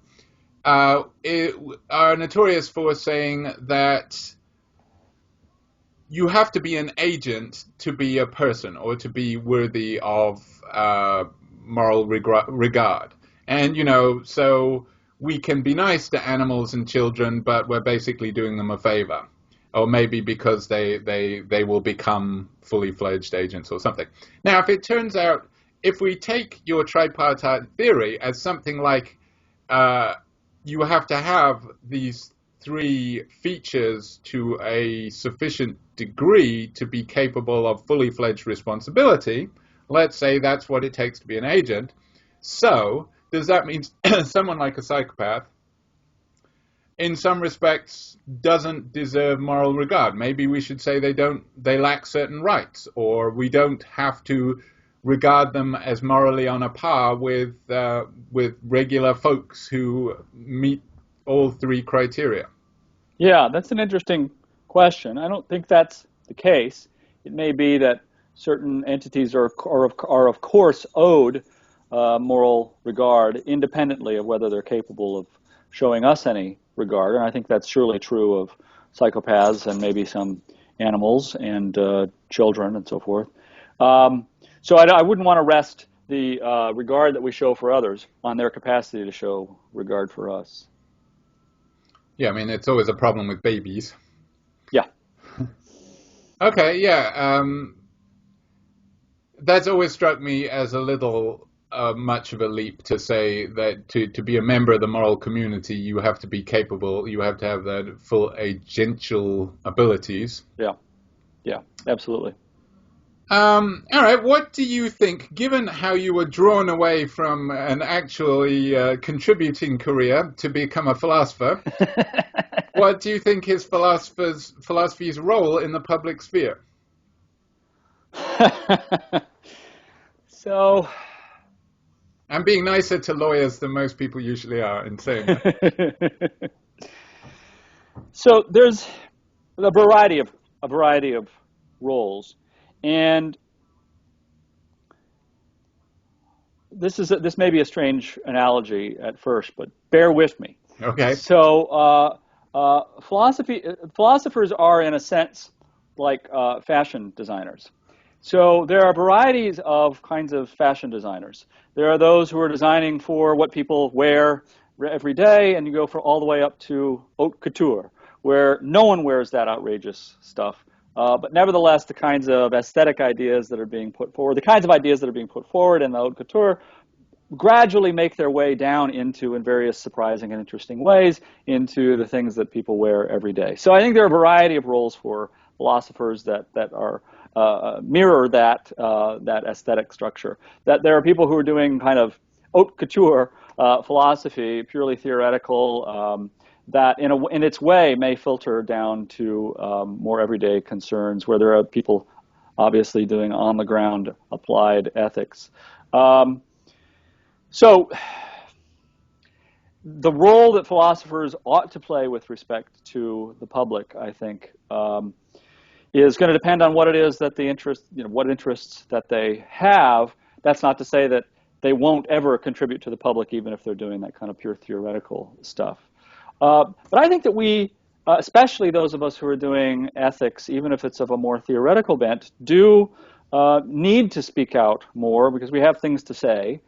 are notorious for saying that you have to be an agent to be a person or to be worthy of moral regard. And, so we can be nice to animals and children, but we're basically doing them a favor. Or maybe because they will become fully fledged agents or something. Now, if it turns out, if we take your tripartite theory as something like you have to have these three features to a sufficient degree to be capable of fully fledged responsibility, let's say that's what it takes to be an agent. So, does that mean someone like a psychopath, in some respects, doesn't deserve moral regard? Maybe we should say they lack certain rights, or we don't have to regard them as morally on a par with regular folks who meet all three criteria. Yeah, that's an interesting question. I don't think that's the case. It may be that certain entities are of course owed moral regard independently of whether they're capable of showing us any regard, and I think that's surely true of psychopaths and maybe some animals and children and so forth. So I wouldn't want to rest the regard that we show for others on their capacity to show regard for us. Yeah, I mean, it's always a problem with babies. Yeah. Okay, yeah. That's always struck me as a little much of a leap to say that to be a member of the moral community, you have to be capable, you have to have that full agential abilities. Yeah, absolutely. All right, what do you think, given how you were drawn away from an actually contributing career to become a philosopher, what do you think is philosophy's role in the public sphere? So, I'm being nicer to lawyers than most people usually are in saying that. So there's a variety of roles, and this may be a strange analogy at first, but bear with me. Okay. So philosophers are in a sense like fashion designers. So there are varieties of kinds of fashion designers. There are those who are designing for what people wear every day, and you go all the way up to haute couture, where no one wears that outrageous stuff. But nevertheless, the kinds of aesthetic ideas that are being put forward, the kinds of ideas that are being put forward in the haute couture gradually make their way down into, in various surprising and interesting ways, into the things that people wear every day. So I think there are a variety of roles for philosophers that are mirror that aesthetic structure. That there are people who are doing kind of haute couture philosophy, purely theoretical, that in its way may filter down to more everyday concerns, where there are people obviously doing on the ground applied ethics. So the role that philosophers ought to play with respect to the public, I think, is going to depend on what it is that what interests that they have. That's not to say that they won't ever contribute to the public, even if they're doing that kind of pure theoretical stuff. But I think that we, especially those of us who are doing ethics, even if it's of a more theoretical bent, do need to speak out more because we have things to say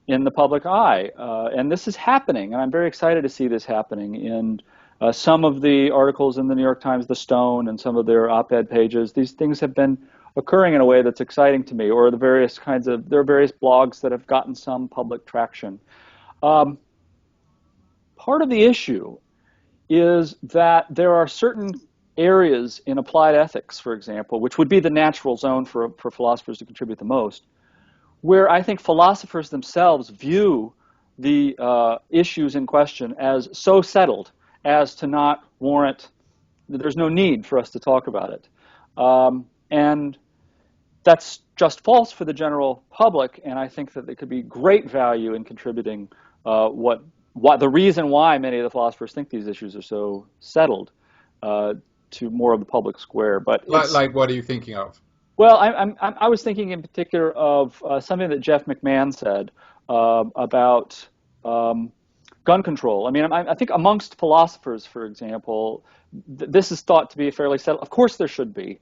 in the public eye. And this is happening, and I'm very excited to see this happening in some of the articles in the New York Times, The Stone, and some of their op-ed pages. These things have been occurring in a way that's exciting to me, or there are various blogs that have gotten some public traction. Part of the issue is that there are certain areas in applied ethics, for example, which would be the natural zone for philosophers to contribute the most, where I think philosophers themselves view the issues in question as so settled as to not warrant, there's no need for us to talk about it. And that's just false for the general public, and I think that there could be great value in contributing what the reason why many of the philosophers think these issues are so settled to more of the public square. But like what are you thinking of? Well, I was thinking in particular of something that Jeff McMahon said about gun control. I mean, I think amongst philosophers, for example, this is thought to be fairly settled. Of course, there should be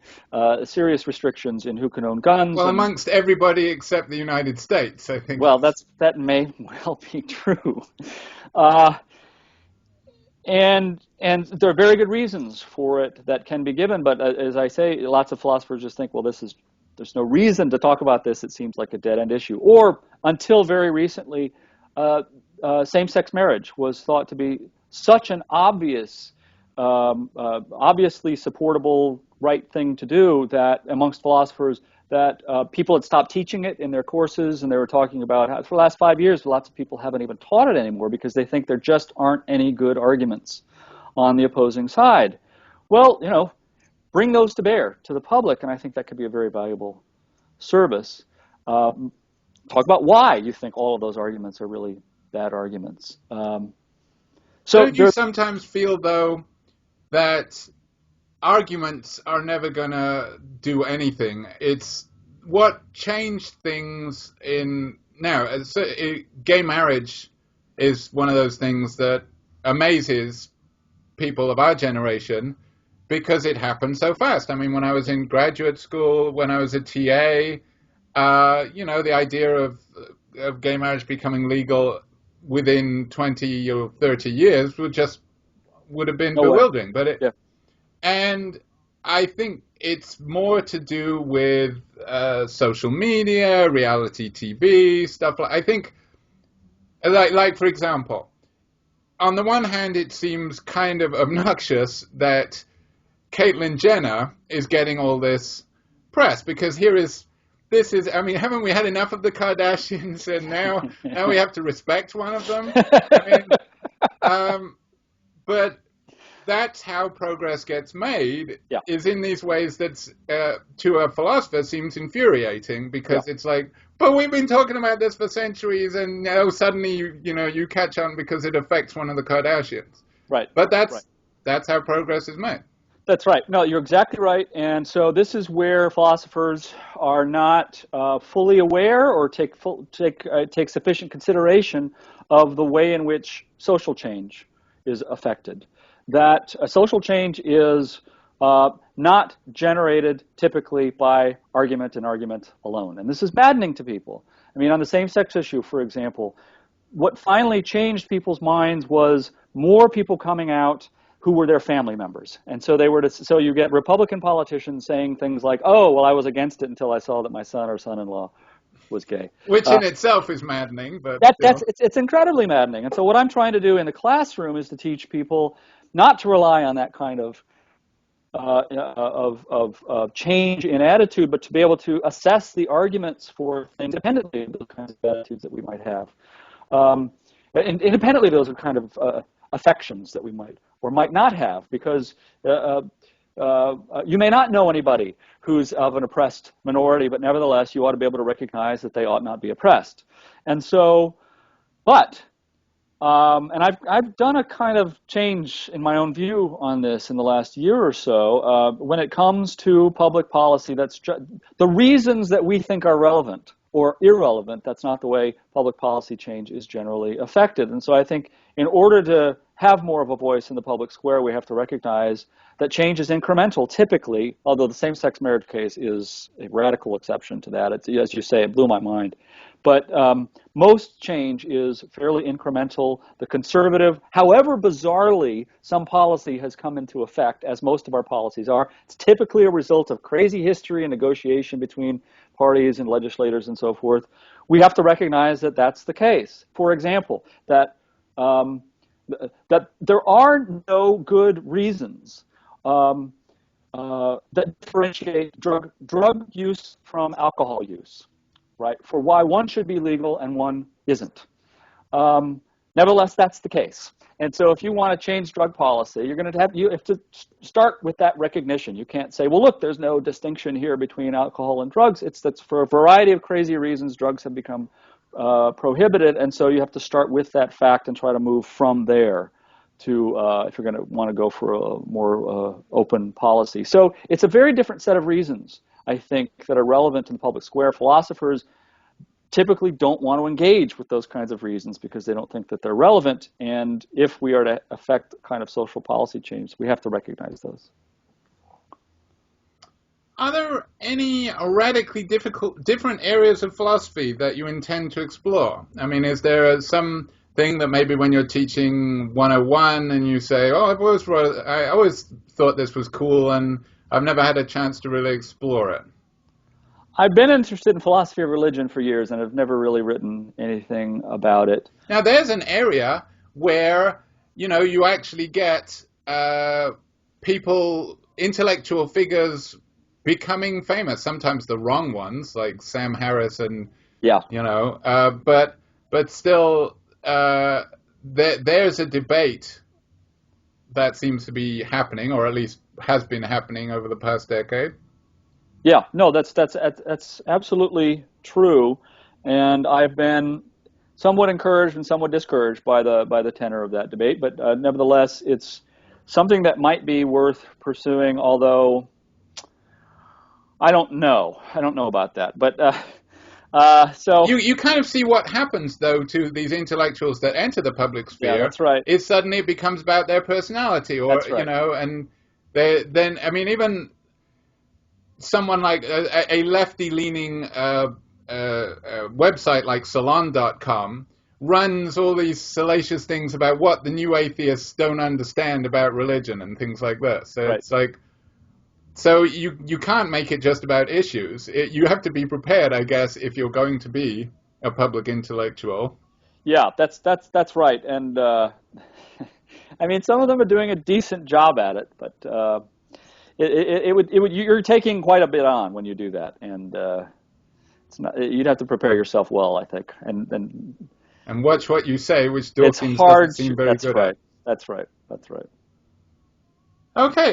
serious restrictions in who can own guns. Well, amongst everybody except the United States, I think. Well, that may well be true. And there are very good reasons for it that can be given, but as I say, lots of philosophers just think, well, there's no reason to talk about this. It seems like a dead-end issue. Or until very recently, same-sex marriage was thought to be such an obviously supportable right thing to do that amongst philosophers that people had stopped teaching it in their courses, and they were talking about how for the last 5 years, lots of people haven't even taught it anymore because they think there just aren't any good arguments on the opposing side. Well, bring those to bear to the public, and I think that could be a very valuable service. Talk about why you think all of those arguments are really bad arguments. So don't you sometimes feel, though, that arguments are never going to do anything? It's what changed things in now. Gay marriage is one of those things that amazes people of our generation because it happened so fast. I mean, when I was in graduate school, when I was a TA, the idea of gay marriage becoming legal within 20 or 30 years would have been bewildering. But and I think it's more to do with social media, reality TV, stuff like. I think, like for example, on the one hand, it seems kind of obnoxious that Caitlyn Jenner is getting all this press because I mean, haven't we had enough of the Kardashians, and now we have to respect one of them? I mean, but that's how progress gets made, is in these ways that to a philosopher seems infuriating because it's like, but we've been talking about this for centuries, and now suddenly you catch on because it affects one of the Kardashians. Right. But that's how progress is made. That's right. No, you're exactly right. And so this is where philosophers are not fully aware or take sufficient consideration of the way in which social change is affected. That social change is not generated typically by argument and argument alone. And this is maddening to people. I mean, on the same-sex issue, for example, what finally changed people's minds was more people coming out who were their family members. And so so you get Republican politicians saying things like, oh, well, I was against it until I saw that my son or son-in-law was gay. Which in itself is maddening. But it's incredibly maddening. And so what I'm trying to do in the classroom is to teach people not to rely on that kind of change in attitude, but to be able to assess the arguments for things independently of those kinds of attitudes that we might have. And independently, those are kind of affections that we might or might not have, because you may not know anybody who's of an oppressed minority, but nevertheless, you ought to be able to recognize that they ought not be oppressed. And so, and I've done a kind of change in my own view on this in the last year or so. When it comes to public policy, that's the reasons that we think are relevant or irrelevant, that's not the way public policy change is generally affected. And so I think in order to have more of a voice in the public square, we have to recognize that change is incremental typically, although the same-sex marriage case is a radical exception to that. It's, as you say, it blew my mind. But most change is fairly incremental. The conservative, however bizarrely some policy has come into effect, as most of our policies are, it's typically a result of crazy history and negotiation between parties and legislators and so forth. We have to recognize that that's the case. For example, that there are no good reasons that differentiate drug use from alcohol use, right? For why one should be legal and one isn't. Nevertheless, that's the case. And so if you want to change drug policy, you have to start with that recognition. You can't say, well, look, there's no distinction here between alcohol and drugs. That's for a variety of crazy reasons, drugs have become prohibited, and so you have to start with that fact and try to move from there to if you're going to want to go for a more open policy. So it's a very different set of reasons, I think, that are relevant in the public square. Philosophers typically don't want to engage with those kinds of reasons because they don't think that they're relevant. And if we are to affect kind of social policy change, we have to recognize those. Are there any radically different areas of philosophy that you intend to explore? I mean, is there some thing that maybe when you're teaching 101 and you say, oh, I always thought this was cool and I've never had a chance to really explore it? I've been interested in philosophy of religion for years, and I've never really written anything about it. Now, there's an area where, you actually get people, intellectual figures, becoming famous. Sometimes the wrong ones, like Sam Harris, and but still, there's a debate that seems to be happening, or at least has been happening over the past decade. Yeah, no, that's absolutely true, and I've been somewhat encouraged and somewhat discouraged by the tenor of that debate. But nevertheless, it's something that might be worth pursuing. Although I don't know about that. But so you kind of see what happens though to these intellectuals that enter the public sphere. Yeah, that's right. It suddenly becomes about their personality, or that's right. And then I mean even. Someone like a lefty-leaning website like Salon.com runs all these salacious things about what the new atheists don't understand about religion and things like this. So right. It's like, so you can't make it just about issues. You have to be prepared, I guess, if you're going to be a public intellectual. Yeah, that's right. And I mean, some of them are doing a decent job at it, but. You're taking quite a bit on when you do that, and you'd have to prepare yourself well, I think, and watch what you say, which Dawkins doesn't seem very good at. That's right. Okay.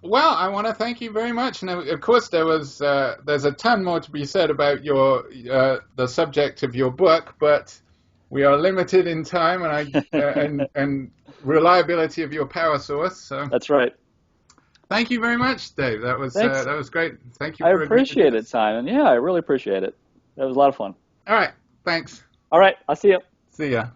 Well, I want to thank you very much. Now, of course, there's a ton more to be said about the subject of your book, but we are limited in time and reliability of your power source. So. That's right. Thank you very much, Dave. That was great. Thank you. I appreciate it, Simon. Yeah, I really appreciate it. That was a lot of fun. All right. Thanks. All right. I'll see you. See ya.